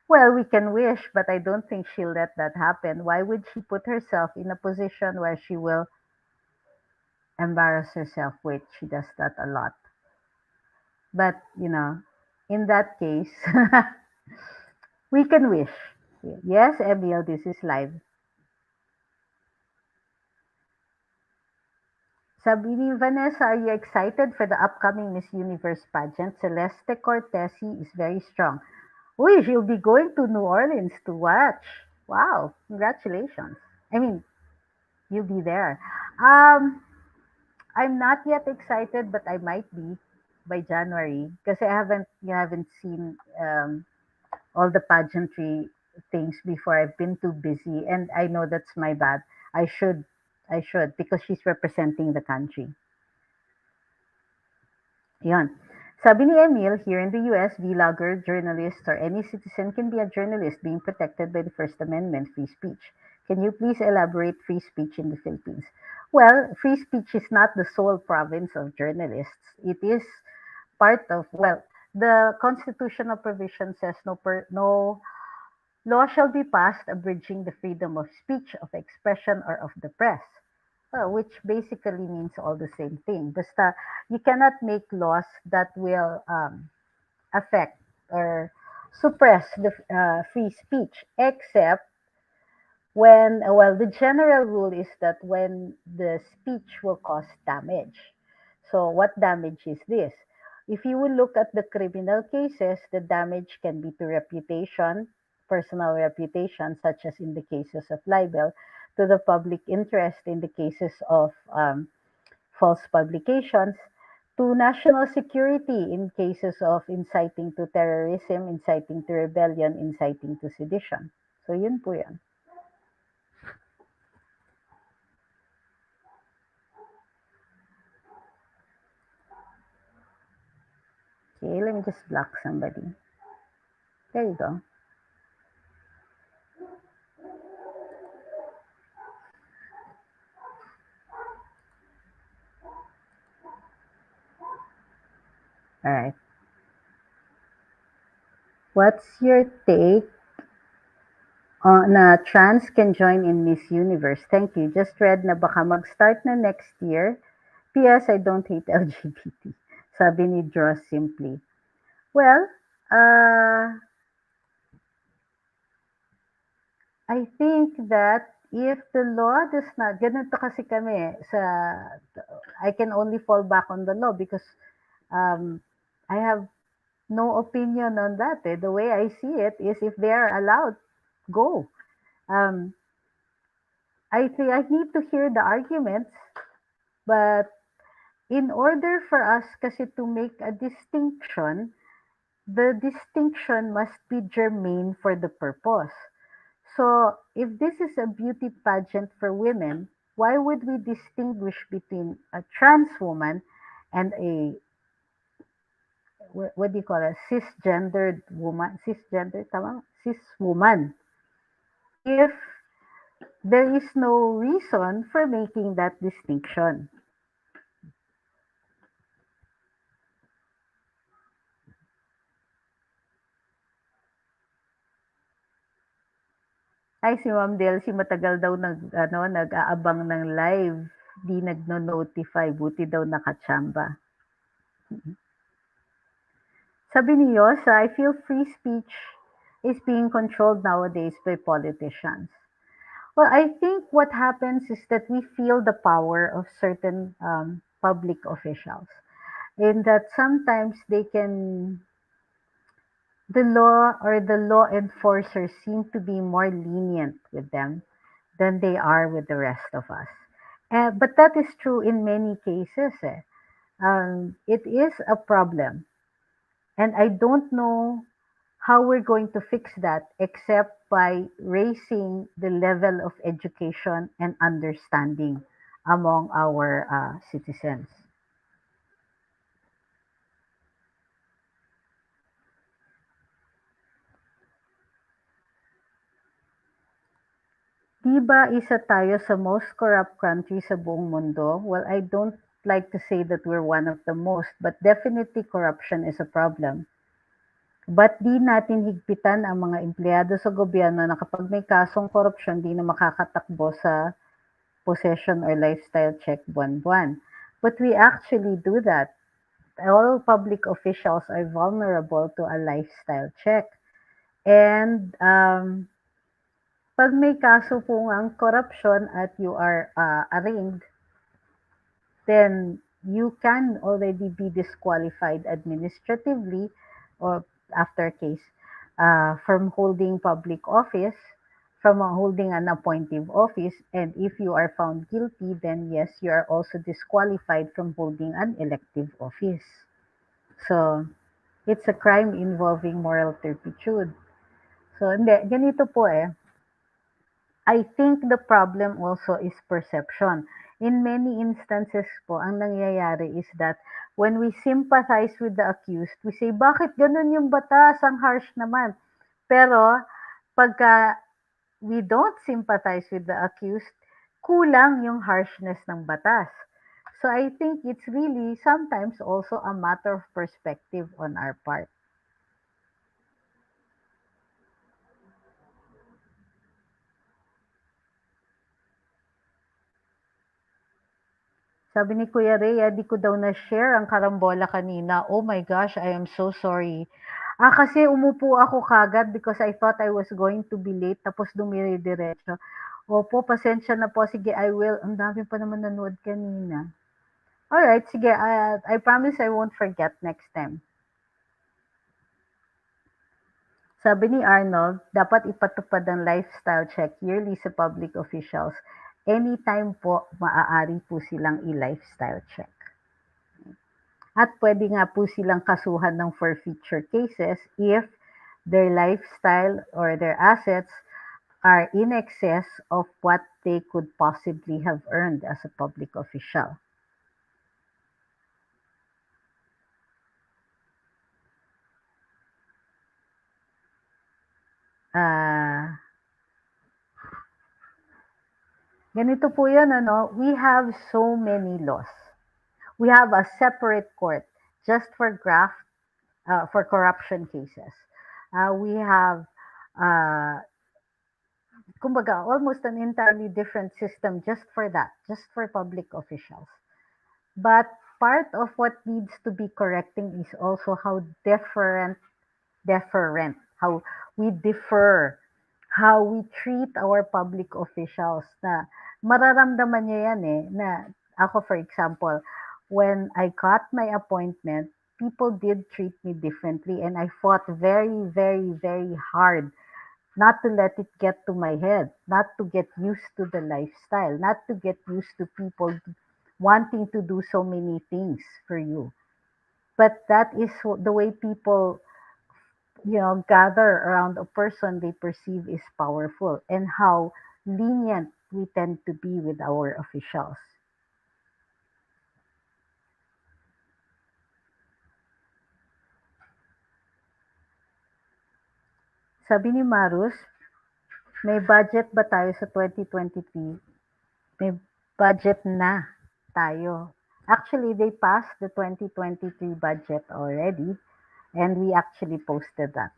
Well, we can wish, but I don't think she'll let that happen. Why would she put herself in a position where she will embarrass herself? Wait, she does that a lot. But, in that case, we can wish. Yes, Emil, this is live. Sabi ni Vanessa, are you excited for the upcoming Miss Universe pageant? Celeste Cortesi is very strong. Uy, she'll be going to New Orleans to watch. Wow, congratulations. I mean, you'll be there. Um, I'm not yet excited, but I might be by January because you haven't seen all the pageantry things before. I've been too busy, and I know that's my bad. I should, I should because she's representing the country. Yon. Sabi ni Emil, here in the US, vlogger, journalist, or any citizen can be a journalist being protected by the First Amendment, free speech. Can you please elaborate free speech in the Philippines? Well, free speech is not the sole province of journalists. It is part of, well, the constitutional provision says no law shall be passed abridging the freedom of speech, of expression, or of the press. Well, which basically means all the same thing. Basta, you cannot make laws that will affect or suppress the free speech, except when, well, the general rule is that when the speech will cause damage. So, what damage is this? If you will look at the criminal cases, the damage can be to reputation, personal reputation, such as in the cases of libel, to the public interest in the cases of false publications, to national security in cases of inciting to terrorism, inciting to rebellion, inciting to sedition. So, yun po yan. Okay, let me just block somebody. There you go. All right. What's your take on na trans can join in Miss Universe? Thank you. Just read na baka mag-start na next year. P.S. I don't hate LGBT. Sabi ni Draw Simply. Well, I think that if the law does not, ganito kasi kami sa, I can only fall back on the law because um, I have no opinion on that. Eh. The way I see it is if they are allowed, go. Um, I think I need to hear the arguments, but in order for us kasi to make a distinction, the distinction must be germane for the purpose. So, if this is a beauty pageant for women, why would we distinguish between a trans woman and a what do you call it? Cisgendered woman, cisgender, tama? Cis woman. If there is no reason for making that distinction. Ay, si Ma'am Delcy matagal daw nag-aabang ng live. Di nagno-notify. Buti daw nakachamba. Sabi ni Yosa, I feel free speech is being controlled nowadays by politicians. Well, I think what happens is that we feel the power of certain public officials, in that sometimes the law or the law enforcers seem to be more lenient with them than they are with the rest of us. But that is true in many cases. It is a problem. And I don't know how we're going to fix that except by raising the level of education and understanding among our citizens. 'Di ba isa tayo sa most corrupt country sa buong mundo? Well, I don't like to say that we're one of the most, but definitely corruption is a problem. Ba't di natin higpitan ang mga empleyado sa gobyerno na kapag may kasong korupsyon, di na makakatakbo sa possession or lifestyle check buwan-buwan? But we actually do that. All public officials are vulnerable to a lifestyle check. And 'pag may kaso po ngang korupsyon at you are arraigned, then you can already be disqualified administratively or after a case from holding public office, from holding an appointive office. And if you are found guilty, then yes, you are also disqualified from holding an elective office. So, it's a crime involving moral turpitude. So, hindi, ganito po eh. I think the problem also is perception. In many instances po, ang nangyayari is that when we sympathize with the accused, we say, bakit ganun yung batas? Ang harsh naman. Pero, pagka we don't sympathize with the accused, kulang yung harshness ng batas. So I think it's really sometimes also a matter of perspective on our part. Sabi ni Kuya Rhea, di ko daw na-share ang karambola kanina. Oh my gosh, I am so sorry. Kasi umupo ako kagad because I thought I was going to be late tapos dumire-diretso. Opo, pasensya na po. Sige, I will. Ang dami pa naman nanood kanina. Alright, sige. I promise I won't forget next time. Sabi ni Arnold, dapat ipatupad ang lifestyle check yearly sa public officials. Anytime po, maaari po silang i-lifestyle check. At pwede nga po silang kasuhan ng forfeiture cases if their lifestyle or their assets are in excess of what they could possibly have earned as a public official. Ah, ganito po yan, ano? We have so many laws. We have a separate court just for for corruption cases. We have, uh, kumbaga, almost an entirely different system just for that, just for public officials. But part of what needs to be correcting is also how deferent, how we defer, how we treat our public officials na mararamdaman niya yan eh, na ako for example, when I got my appointment, people did treat me differently and I fought very, very, very hard not to let it get to my head, not to get used to the lifestyle, not to get used to people wanting to do so many things for you. But that is the way people, gather around a person they perceive is powerful and how lenient we tend to be with our officials. Sabi ni Marus, may budget ba tayo sa 2023? May budget na tayo. Actually, they passed the 2023 budget already and we actually posted that.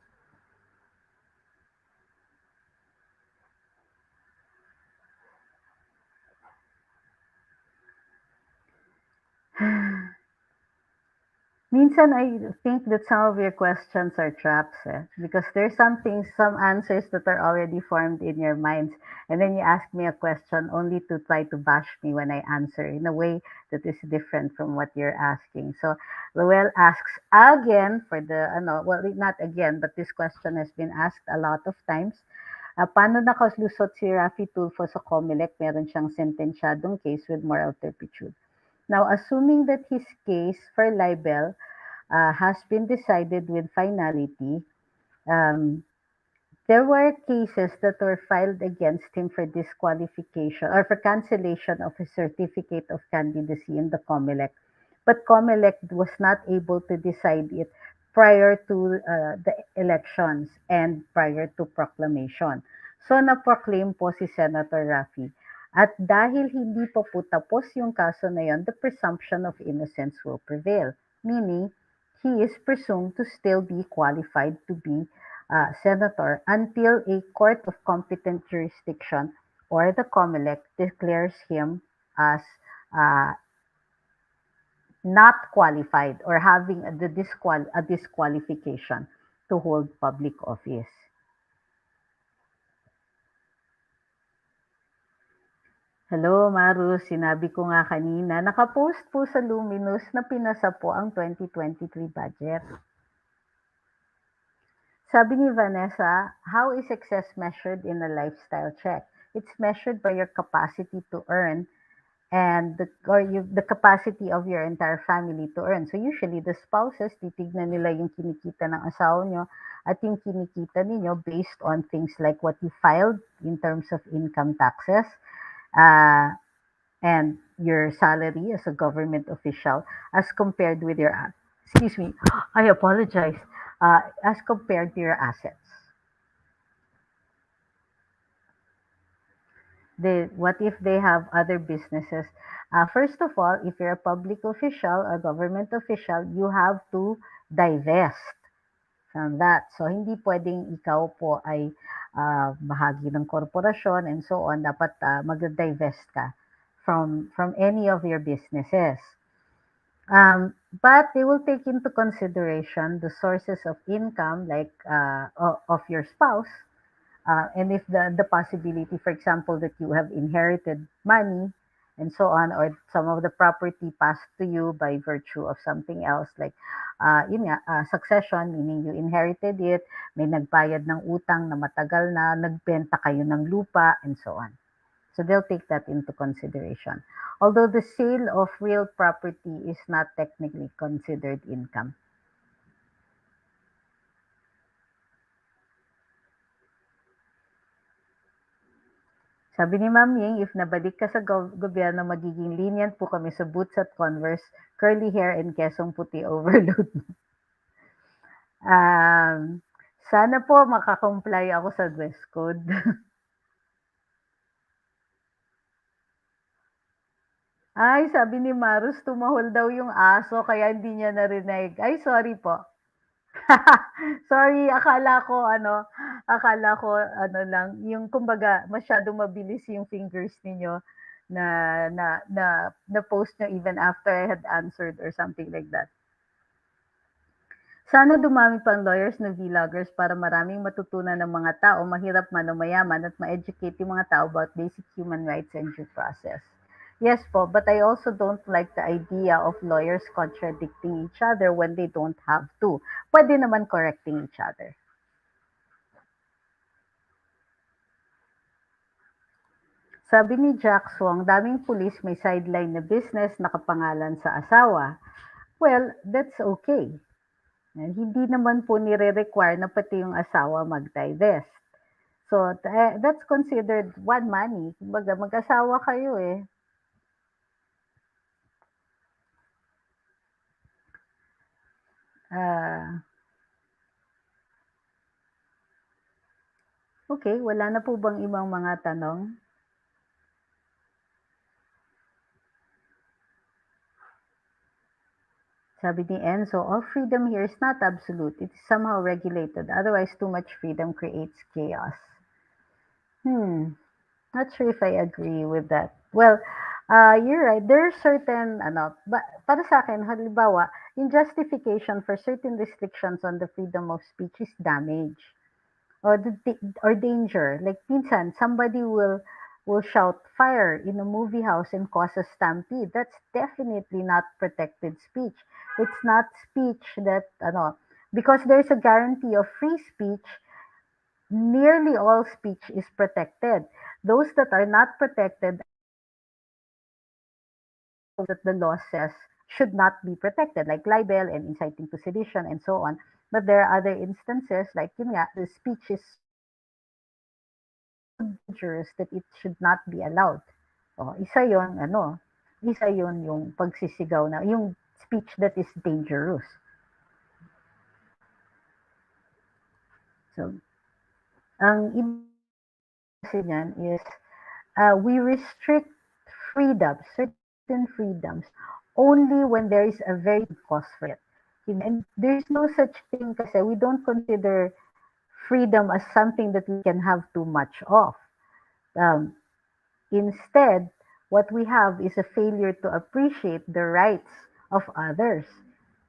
Minsan I think that some of your questions are traps because there's some things, some answers that are already formed in your minds. And then you ask me a question only to try to bash me when I answer in a way that is different from what you're asking. So Luel asks again for the, well, not again, but this question has been asked a lot of times. Paano nakalusot si Rafi Tulfo sa COMELEC? Meron siyang sentensyadong case with moral turpitude. Now, assuming that his case for libel has been decided with finality, um, there were cases that were filed against him for disqualification or for cancellation of his certificate of candidacy in the COMELEC. But COMELEC was not able to decide it prior to the elections and prior to proclamation. So na-proclaim po si Senator Raffy. At dahil hindi pa po tapos yung kaso na yon, the presumption of innocence will prevail. Meaning, he is presumed to still be qualified to be senator until a court of competent jurisdiction or the COMELEC declares him as uh, not qualified or having a disqualification to hold public office. Hello, Maru. Sinabi ko nga kanina, nakapost po sa Luminous na pinasa po ang 2023 budget. Sabi ni Vanessa, how is success measured in a lifestyle check? It's measured by your capacity to earn and the capacity of your entire family to earn. So usually the spouses, titignan nila yung kinikita ng asawa nyo at yung kinikita ninyo based on things like what you filed in terms of income taxes, uh, and your salary as a government official as compared with your, excuse me, I apologize, as compared to your assets. What if they have other businesses? First of all, if you're a public official or government official, you have to divest from that. So, hindi pwedeng ikaw po ay bahagi ng korporasyon and so on. Dapat mag-divest ka from any of your businesses. But they will take into consideration the sources of income, like of your spouse, and if the possibility, for example, that you have inherited money and so on, or some of the property passed to you by virtue of something else, like succession, meaning you inherited it, may nagbayad ng utang na matagal na, nagbenta kayo ng lupa, and so on. So they'll take that into consideration. Although the sale of real property is not technically considered income. Sabi ni Ma'am Ying, if nabalik ka sa gobyerno, magiging lenient po kami sa boots at Converse, curly hair and kesong puti overload. Sana po makakomply ako sa dress code. Ay, sabi ni Marus, tumahol daw yung aso kaya hindi niya narinig. Ay, sorry po. Sorry, akala ko lang, yung kumbaga masyadong mabilis yung fingers ninyo na na post nyo even after I had answered or something like that. Sana dumami pang lawyers na vloggers para maraming matutunan ng mga tao, mahirap man o mayaman, at ma-educate yung mga tao about basic human rights and due process. Yes po, but I also don't like the idea of lawyers contradicting each other when they don't have to. Pwede naman correcting each other. Sabi ni Jack Swong, daming pulis may sideline na business nakapangalan sa asawa. Well, that's okay. Hindi naman po nire-require na pati yung asawa mag-divest. So, that's considered one money. Kumbaga, mag-asawa kayo eh. Okay, wala na po bang ibang mga tanong? Sabi ni Enzo, all freedom here is not absolute. It is somehow regulated. Otherwise, too much freedom creates chaos. Not sure if I agree with that. Well, you're right. There are certain, para sa akin, halimbawa, yung justification for certain restrictions on the freedom of speech is damage or danger. Like, minsan, somebody will shout fire in a movie house and cause a stampede. That's definitely not protected speech. It's not speech that, because there's a guarantee of free speech, nearly all speech is protected. Those that are not protected, that the law says should not be protected, like libel and inciting to sedition and so on. But there are other instances, like the speech is dangerous that it should not be allowed. Isa yon yung pagsisigaw na, yung speech that is dangerous. So, ang kasi niyan is we restrict freedoms, certain freedoms, only when there is a very good cause for it. And there's no such thing kasi we don't consider freedom as something that we can have too much of. Um, Instead, what we have is a failure to appreciate the rights of others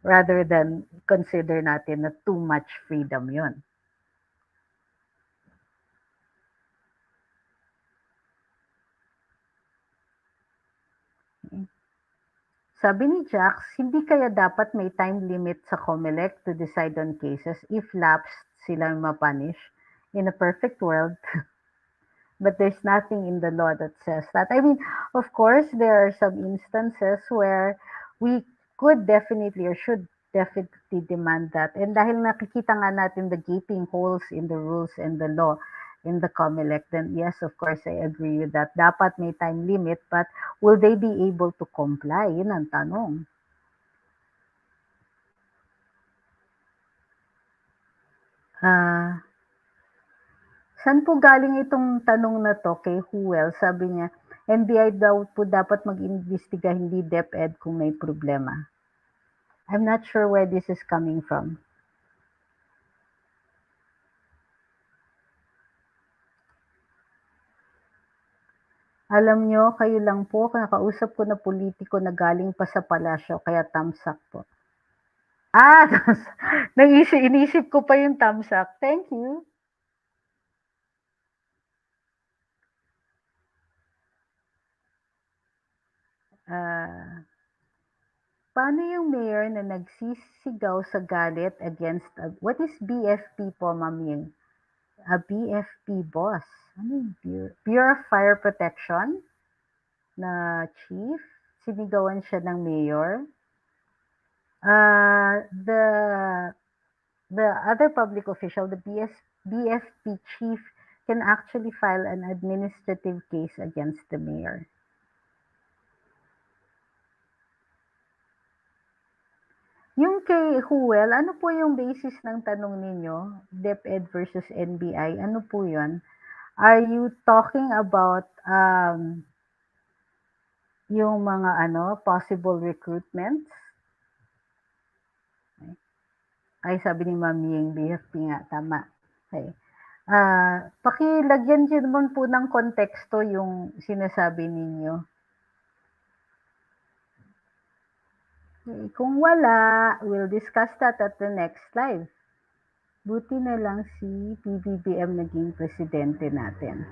rather than consider natin na too much freedom yun. Sabi ni Jax, hindi kaya dapat may time limit sa COMELEC to decide on cases if lapsed sila mapunish? In a perfect world, but there's nothing in the law that says that. I mean, of course, there are some instances where we could definitely or should definitely demand that. And dahil nakikita nga natin the gaping holes in the rules and the law in the COMELEC, then yes, of course, I agree with that. Dapat may time limit, but will they be able to comply? Yun ang tanong. Ah, saan po galing itong tanong na 'to kay Huwel? Sabi niya, NBI daw po dapat mag-imbestiga, hindi DepEd kung may problema. I'm not sure where this is coming from. Alam niyo, kayo lang po, nakausap ko na politiko na galing pa sa palasyo, kaya tamsak po. Ah, inisip ko pa yung tamsak. Thank you. Ah, paano yung mayor na nagsisigaw sa galit against, what is BFP po, Ma'am Ying? A BFP boss. Ano yung Bureau of Fire Protection na chief? Sinigawan siya ng mayor. The other public official, the BFP chief, can actually file an administrative case against the mayor. Yung kay Huwel, ano po yung basis ng tanong ninyo? DepEd versus NBI, ano po yun? Are you talking about yung mga possible recruitments? Ay, sabi ni Ma'am Ying, BFP nga, tama. Okay. Pakilagyan din naman po ng konteksto yung sinasabi ninyo. Okay, kung wala, we'll discuss that at the next live. Buti na lang si PBBM naging presidente natin.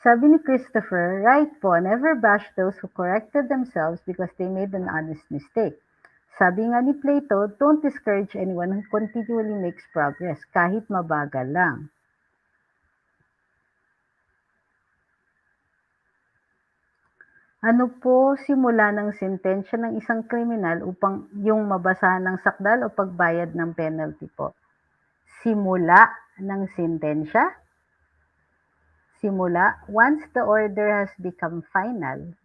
Sabi ni Christopher, right po, never bash those who corrected themselves because they made an honest mistake. Sabi nga ni Plato, don't discourage anyone who continually makes progress, kahit mabagal lang. Ano po simula ng sentensya ng isang kriminal upang yung mabasahan ng sakdal o pagbayad ng penalty po? Simula ng sentensya? Simula once the order has become final.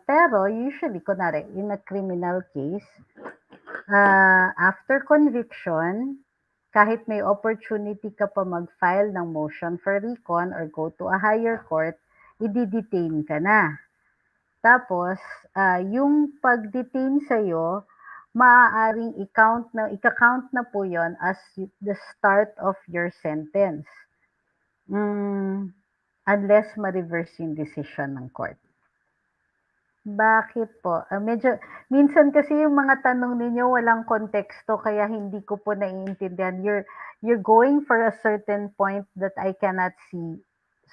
Pero usually, kunwari, in a criminal case, after conviction, kahit may opportunity ka pa mag-file ng motion for recon or go to a higher court, i-detain ka na. Tapos, yung pag-detain sa'yo, maaaring ika-count na po yon as the start of your sentence. Unless ma-reverse yung decision ng court. Bakit po? Medyo, minsan kasi yung mga tanong ninyo walang konteksto kaya hindi ko po naiintindihan. You're going for a certain point that I cannot see.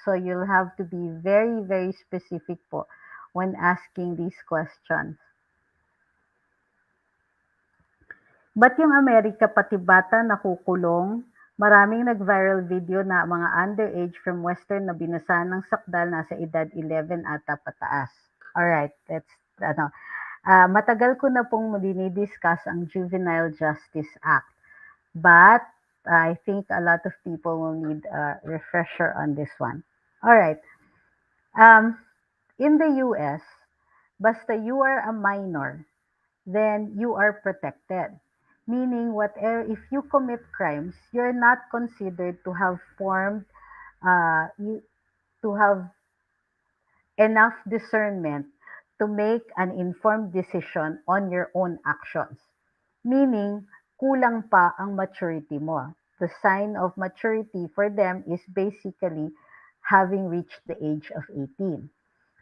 So you'll have to be very, very specific po when asking these questions. Ba't yung Amerika pati bata nakukulong? Maraming nag-viral video na mga underage from Western na binasahan ng sakdal nasa edad 11 ata pataas. Alright, that's matagal ko na pong dinidiscuss ang Juvenile Justice Act. But I think a lot of people will need a refresher on this one. Alright. In the US, basta you are a minor then you are protected. Meaning, whatever, if you commit crimes, you're not considered to have formed, you, to have enough discernment to make an informed decision on your own actions. Meaning, kulang pa ang maturity mo. The sign of maturity for them is basically having reached the age of 18.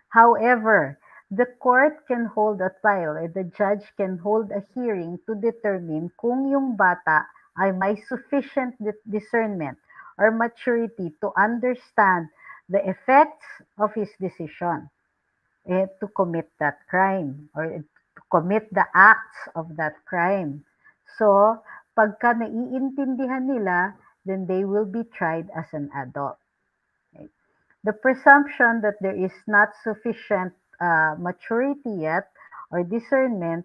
However, the court can hold a trial or the judge can hold a hearing to determine kung yung bata ay may sufficient discernment or maturity to understand the effects of his decision to commit that crime or to commit the acts of that crime. So, pagka naiintindihan nila, then they will be tried as an adult. Okay? The presumption that there is not sufficient maturity yet or discernment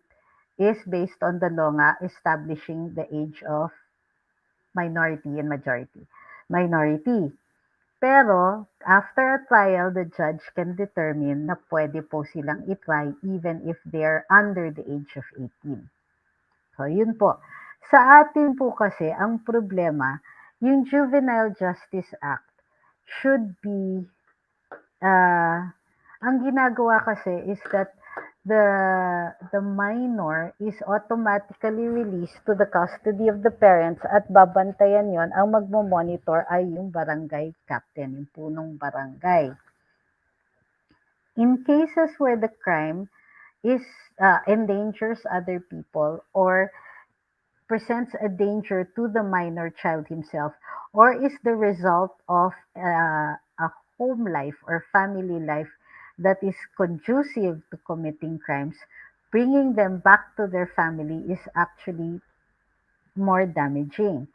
is based on the law nga establishing the age of minority and majority. Minority. Pero, after a trial, the judge can determine na pwede po silang itry even if they're under the age of 18. So, yun po. Sa atin po kasi, ang problema, yung Juvenile Justice Act should be, ang ginagawa kasi is that the minor is automatically released to the custody of the parents at babantayan yon ang magmo-monitor ay yung barangay captain, yung punong barangay. In cases where the crime is endangers other people or presents a danger to the minor child himself or is the result of a home life or family life that is conducive to committing crimes, bringing them back to their family is actually more damaging.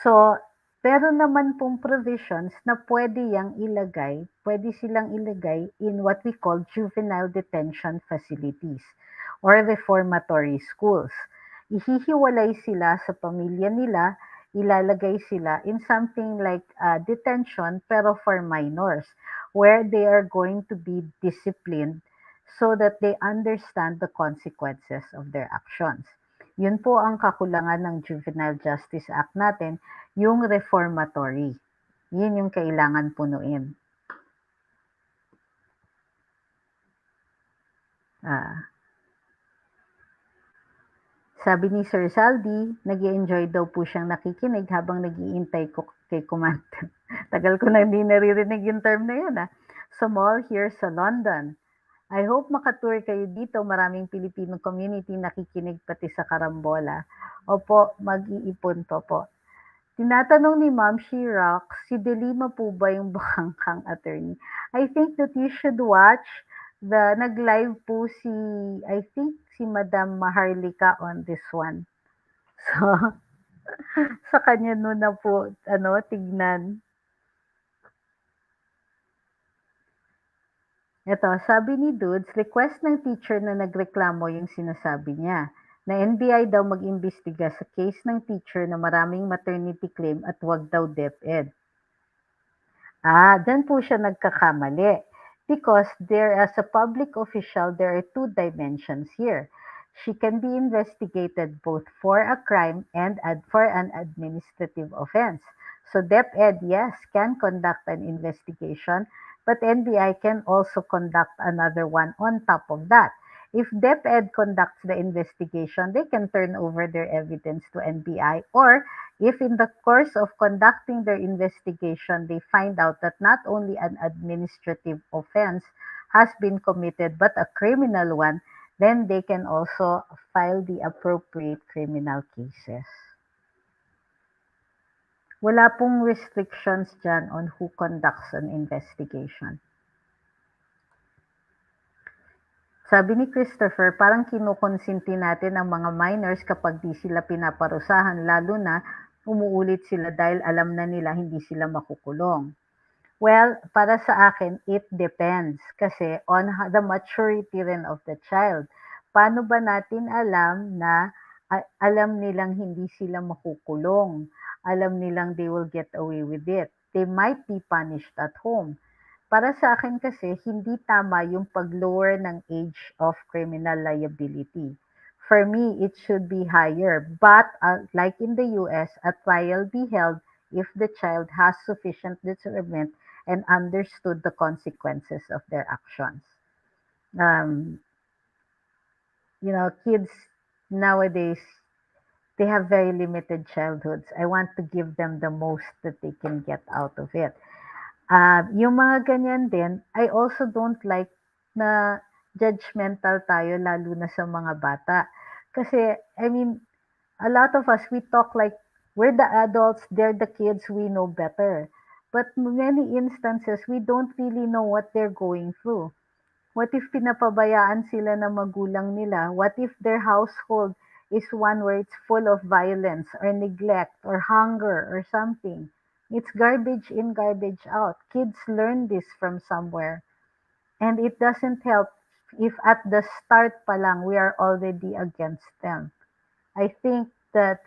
So, pero naman pong provisions na pwede silang ilagay in what we call juvenile detention facilities or reformatory schools. Ihihiwalay sila sa pamilya nila, ilalagay sila in something like detention pero for minors, where they are going to be disciplined so that they understand the consequences of their actions. Yun po ang kakulangan ng Juvenile Justice Act natin, yung reformatory. Yun yung kailangan punuin. Sabi ni Sir Saldi, nag-enjoy daw po siyang nakikinig habang nag-iintay ko kay command. Tagal ko na hindi naririnig yung term na yun. Sa mall here sa London. I hope makatour kayo dito. Maraming Filipino community nakikinig pati sa Karambola. Opo, mag-iipon po. Tinatanong ni Ma'am Shirok, si Delima po ba yung bakangkang attorney? I think that you should watch nag-live po I think si Madam Maharlika on this one. So, sa kanya nun na po, tignan. Ito, sabi ni Dudes, request ng teacher na nagreklamo yung sinasabi niya na NBI daw mag-imbestiga sa case ng teacher na maraming maternity claim at wag daw DepEd. Dyan po siya nagkakamali. Because there, as a public official, there are two dimensions here. She can be investigated both for a crime and for an administrative offense. So DepEd, yes, can conduct an investigation, but NBI can also conduct another one on top of that. If DepEd conducts the investigation, they can turn over their evidence to NBI, or if in the course of conducting their investigation, they find out that not only an administrative offense has been committed, but a criminal one, then they can also file the appropriate criminal cases. Wala pong restrictions dyan on who conducts an investigation. Sabi ni Christopher, parang kinukonsinti natin ang mga minors kapag di sila pinaparusahan, lalo na umuulit sila dahil alam na nila hindi sila makukulong. Well, para sa akin, it depends kasi on the maturity rin of the child. Paano ba natin alam na alam nilang hindi sila makukulong? Alam nilang they will get away with it. They might be punished at home. Para sa akin kasi, hindi tama yung pag-lower ng age of criminal liability for me, it should be higher. But like in the US, a trial be held if the child has sufficient discernment and understood the consequences of their actions. Um, kids nowadays, they have very limited childhoods. I want to give them the most that they can get out of it. Yung mga ganyan din, I also don't like na judgmental tayo lalo na sa mga bata. Kasi, I mean, a lot of us, we talk like we're the adults, they're the kids, we know better. But many instances, we don't really know what they're going through. What if pinapabayaan sila ng magulang nila? What if their household is one where it's full of violence or neglect or hunger or something? It's garbage in, garbage out. Kids learn this from somewhere. And it doesn't help if at the start pa lang we are already against them. I think that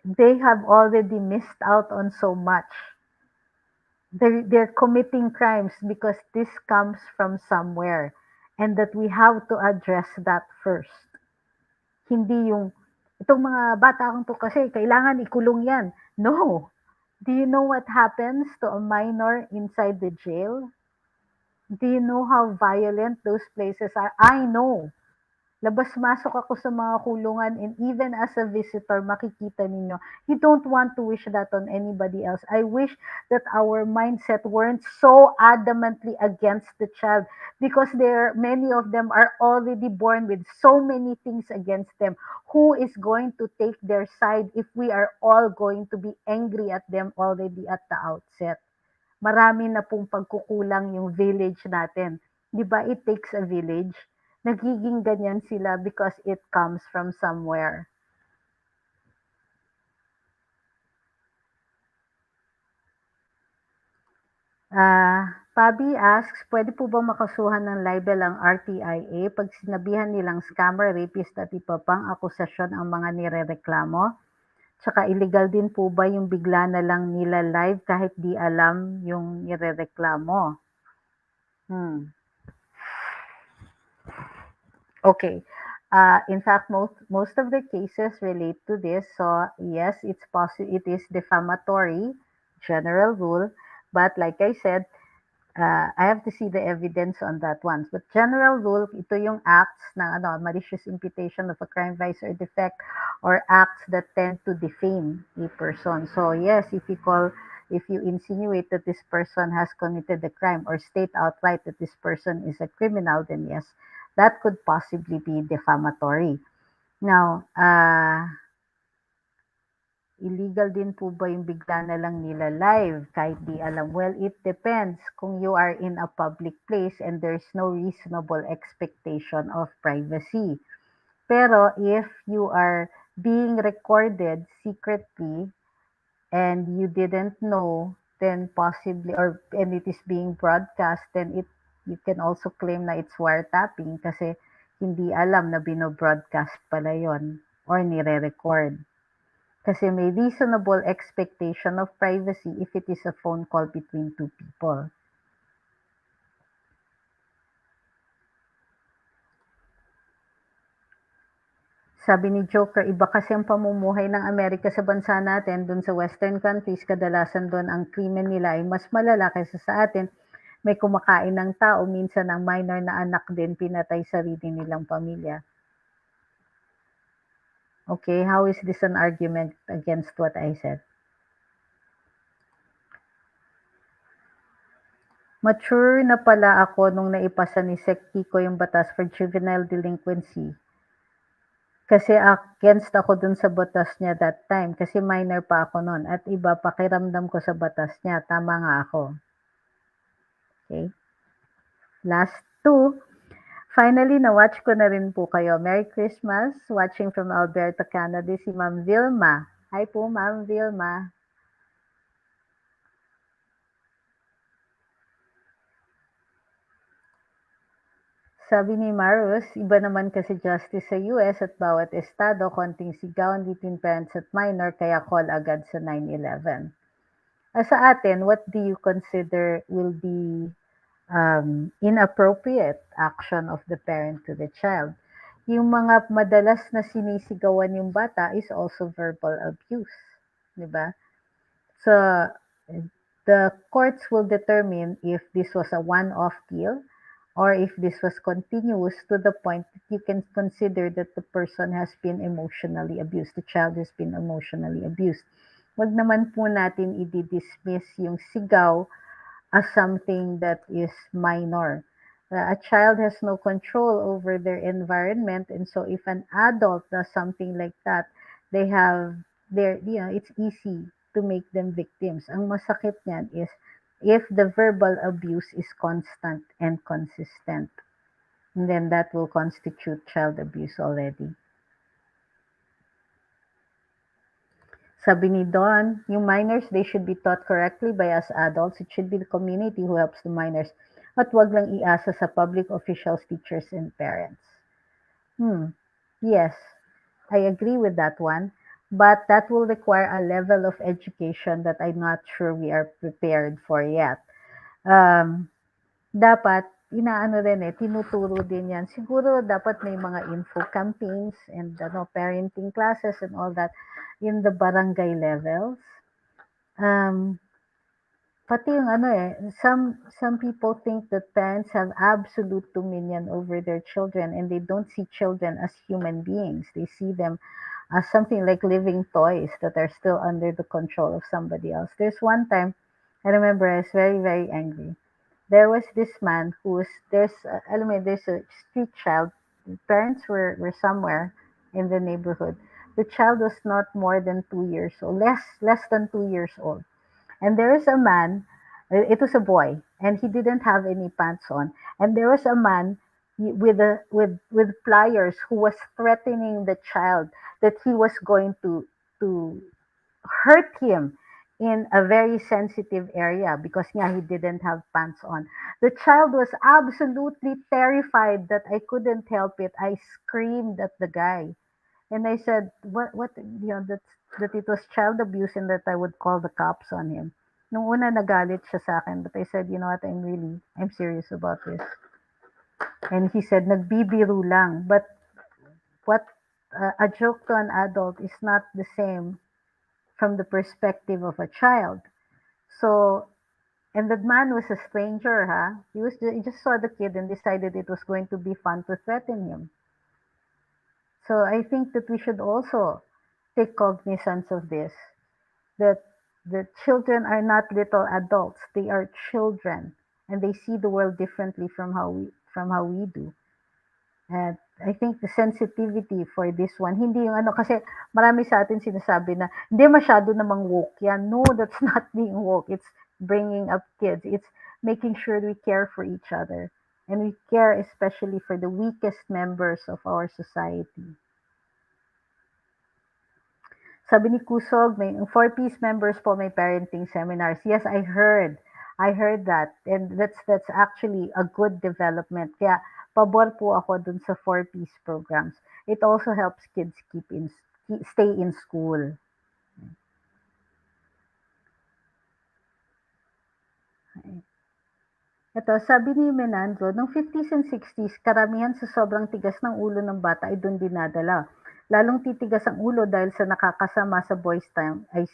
they have already missed out on so much. They're committing crimes because this comes from somewhere and that we have to address that first. Hindi yung, itong mga bata kong to kasi kailangan ikulong yan. No. Do you know what happens to a minor inside the jail? Do you know how violent those places are? I know. Labas-masok ako sa mga kulungan and even as a visitor, makikita ninyo, you don't want to wish that on anybody else. I wish that our mindset weren't so adamantly against the child because many of them are already born with so many things against them. Who is going to take their side if we are all going to be angry at them already at the outset? Marami na pong pagkukulang yung village natin. 'Di ba, it takes a village? Nagiging ganyan sila because it comes from somewhere. Pabi asks, pwede po bang makasuhan ng libel ang RTIA pag sinabihan nilang scammer, rapist at iba pang akusasyon ang mga nirereklamo? Tsaka illegal din po ba yung bigla na lang nila live kahit di alam yung nirereklamo? Hmm. Okay. In fact, most of the cases relate to this. So yes, it is defamatory, general rule. But like I said, I have to see the evidence on that one. But general rule, ito yung acts ng malicious imputation of a crime, vice, or defect, or acts that tend to defame a person. So yes, if you insinuate that this person has committed a crime or state outright that this person is a criminal, then yes, that could possibly be defamatory. Now, illegal din po ba yung bigla na lang nila live kahit di alam? Well, it depends kung you are in a public place and there's no reasonable expectation of privacy. Pero if you are being recorded secretly and you didn't know, then possibly, and it is being broadcast, then you can also claim na it's wiretapping kasi hindi alam na bino-broadcast pala yon or nire-record. Kasi may reasonable expectation of privacy if it is a phone call between two people. Sabi ni Joker, iba kasi ang pamumuhay ng Amerika sa bansa natin. Dun sa western countries, kadalasan doon ang krimen nila ay mas malala kaysa sa atin. May kumakain ng tao, minsan ang minor na anak din pinatay sarili nilang pamilya. Okay, how is this an argument against what I said? Mature na pala ako nung naipasa ni Sec Kiko yung batas for juvenile delinquency. Kasi against ako dun sa batas niya that time kasi minor pa ako noon at iba pakiramdam ko sa batas niya, tama nga ako. Okay? Last two. Finally, na-watch ko na rin po kayo. Merry Christmas. Watching from Alberta, Canada, si Ma'am Vilma. Hi po, Ma'am Vilma. Sabi ni Marus, iba naman kasi justice sa US at bawat estado, konting sigawan between parents at minor, kaya call agad sa 911. Sa atin, what do you consider will be inappropriate action of the parent to the child? yung mga madalas na sinisigawan yung bata is also verbal abuse, 'di ba? So, the courts will determine if this was a one-off deal or if this was continuous to the point that you can consider that the person has been emotionally abused, the child has been emotionally abused. Wag naman po natin i-dismiss yung sigaw as something that is minor. A child has no control over their environment, and so if an adult does something like that, they have it's easy to make them victims. Ang masakit niyan is if the verbal abuse is constant and consistent, and then that will constitute child abuse already. Sabi ni Don, yung minors, they should be taught correctly by us adults. It should be the community who helps the minors. At wag lang iasa sa public officials, teachers, and parents. Yes, I agree with that one. But that will require a level of education that I'm not sure we are prepared for yet. Dapat, inaano rin tinuturo din yan. Siguro dapat may mga info campaigns and parenting classes and all that in the barangay levels. Um, Pati yung some people think that parents have absolute dominion over their children and they don't see children as human beings. They see them as something like living toys that are still under the control of somebody else. There's one time, I remember I was very, very angry. There was this man who was, there's a street child. The parents were somewhere in the neighborhood. The child was not more than 2 years old, less than 2 years old, and there is a man, it was a boy, and he didn't have any pants on. And there was a man with pliers who was threatening the child that he was going to hurt him in a very sensitive area because he didn't have pants on. The child was absolutely terrified that I couldn't help it. I screamed at the guy. And I said, that it was child abuse and that I would call the cops on him. Nung una nagalit siya sa akin, but I said, you know what, I'm serious about this. And he said, nagbibiro lang. But what a joke to an adult is not the same from the perspective of a child. So, and the man was a stranger, huh? He just saw the kid and decided it was going to be fun to threaten him. So I think that we should also take cognizance of this, that the children are not little adults, they are children, and they see the world differently from how we do. And I think the sensitivity for this one, hindi yung kasi marami sa atin sinasabi na, hindi masyado namang woke yan. No, that's not being woke. It's bringing up kids. It's making sure we care for each other. And we care especially for the weakest members of our society. Sabi ni Kusog, may 4-piece members po may parenting seminars. Yes, I heard. I heard that. And that's actually a good development. Kaya pabor po ako dun sa 4-piece programs. It also helps kids stay in school. Ito, sabi ni Menandro, noong 50s and 60s, karamihan sa sobrang tigas ng ulo ng bata ay doon dinadala. Lalong titigas ang ulo dahil sa nakakasama sa Boys Town ay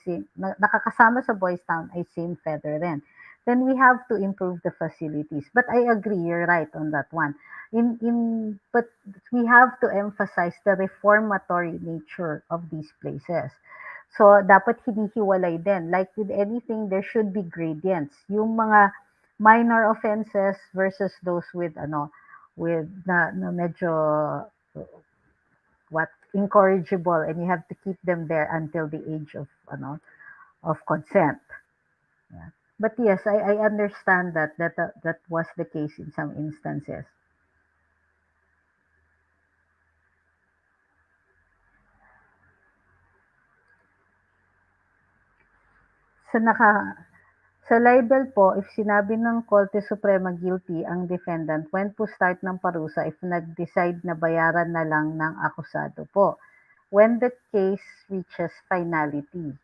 same feather rin. Then we have to improve the facilities. But I agree, you're right on that one. But we have to emphasize the reformatory nature of these places. So, dapat hinihiwalay din. Like with anything, there should be gradients. Yung mga minor offenses versus those with na medyo incorrigible, and you have to keep them there until the age of consent. Yeah. But yes, I understand that was the case in some instances. Sa sa libel po, if sinabi ng Korte Suprema guilty ang defendant, when po start ng parusa if nag-decide na bayaran na lang ng akusado po? When the case reaches finality.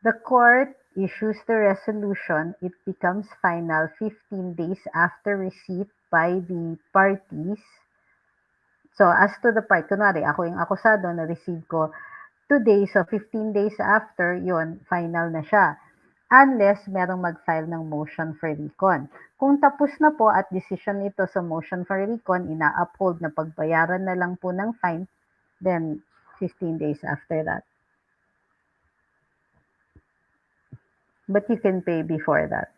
The court issues the resolution, it becomes final 15 days after receipt by the parties So, as to the part, kunwari, ako yung akusado, na-receive ko today, so 15 days after, yun, final na siya. Unless merong mag-file ng motion for recon. Kung tapos na po at decision ito sa motion for recon, ina-uphold na pagbayaran na lang po ng fine, then 15 days after that. But you can pay before that.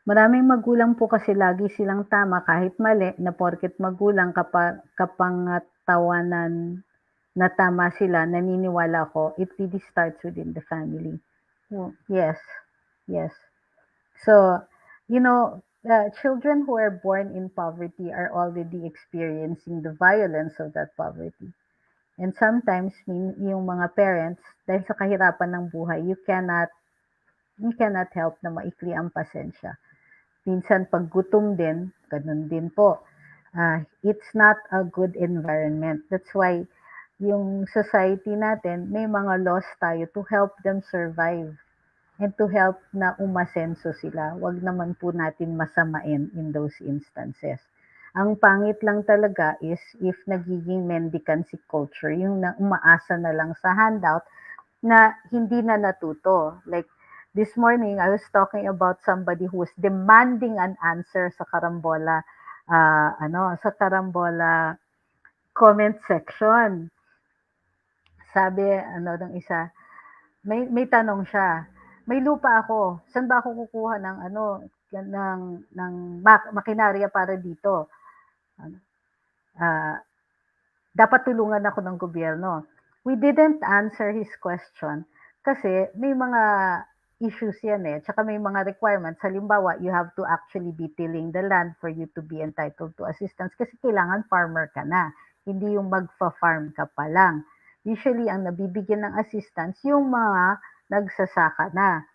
Maraming magulang po kasi lagi silang tama kahit mali na porket magulang kapangatawanan na tama sila, naniniwala ko, it really starts within the family. Yes, yes. So, children who are born in poverty are already experiencing the violence of that poverty. And sometimes, yung mga parents, dahil sa kahirapan ng buhay, you cannot help na maikli ang pasensya. Minsan pag gutom din, ganun din po. It's not a good environment. That's why yung society natin, may mga laws tayo to help them survive and to help na umasenso sila. Wag naman po natin masamain in those instances. Ang pangit lang talaga is if nagiging mendicancy culture, yung umaasa na lang sa handout na hindi na natuto. Like, this morning, I was talking about somebody who was demanding an answer sa karambola, sa karambola comment section. Sabi, ng isa, may tanong siya, may lupa ako, saan ba ako kukuha ng, ng makinarya para dito? Ah, dapat tulungan ako ng gobyerno. We didn't answer his question kasi may mga issues yan eh. Tsaka may mga requirements. Halimbawa, you have to actually be tilling the land for you to be entitled to assistance kasi kailangan farmer ka na. Hindi yung magfa-farm ka pa lang. Usually, ang nabibigyan ng assistance, yung mga nagsasaka na.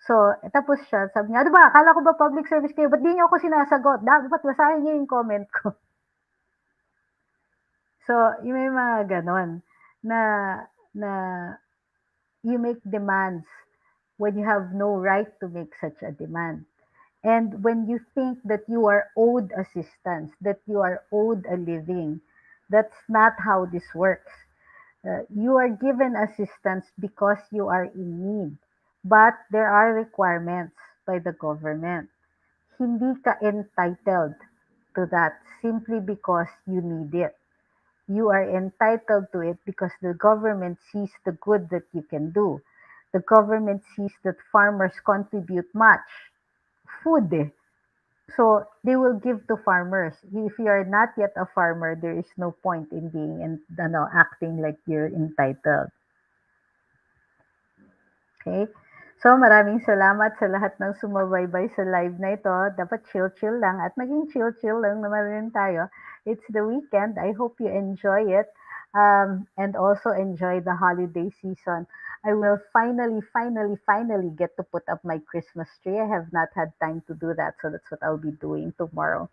So, tapos siya, sabi niya, ano ba, akala ko ba public service kayo? Ba't di niyo ako sinasagot? Dapat basahin niyo yung comment ko. So, yung may mga ganon na na you make demands when you have no right to make such a demand. And when you think that you are owed assistance, that you are owed a living, that's not how this works. You are given assistance because you are in need. But there are requirements by the government. Hindi ka entitled to that simply because you need it. You are entitled to it because the government sees the good that you can do. The government sees that farmers contribute much food. So they will give to farmers. If you are not yet a farmer, there is no point in being acting like you're entitled. Okay? So maraming salamat sa lahat ng sumabaybay sa live na ito. Dapat chill-chill lang at maging chill-chill lang naman rin tayo. It's the weekend. I hope you enjoy it and also enjoy the holiday season. I will finally get to put up my Christmas tree. I have not had time to do that, so that's what I'll be doing tomorrow.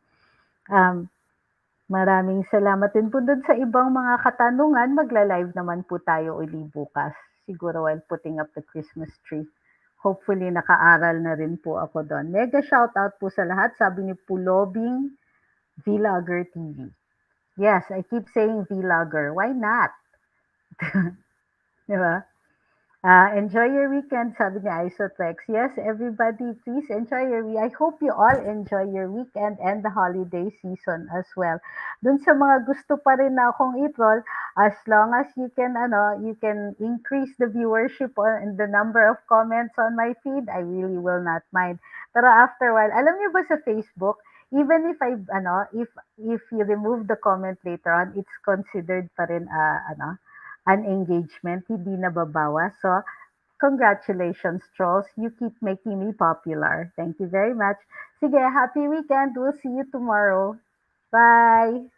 Maraming salamat din po dun sa ibang mga katanungan. Magla-live naman po tayo uli bukas. Siguro while putting up the Christmas tree. Hopefully, nakaaral na rin po ako doon. Mega shoutout po sa lahat. Sabi ni Pulobing Vlogger TV. Yes, I keep saying vlogger. Why not? Diba? Enjoy your weekend, sabi ni Isotrex. Yes, everybody, please enjoy your weekend. I hope you all enjoy your weekend and the holiday season as well. Dun sa mga gusto pa rin na akong i-troll, as long as you can increase the viewership and the number of comments on my feed, I really will not mind. Pero after a while, alam niyo ba sa Facebook, even if if you remove the comment later on, it's considered pa rin an engagement, hindi nababawas. So, congratulations, trolls. You keep making me popular. Thank you very much. Sige, happy weekend. We'll see you tomorrow. Bye!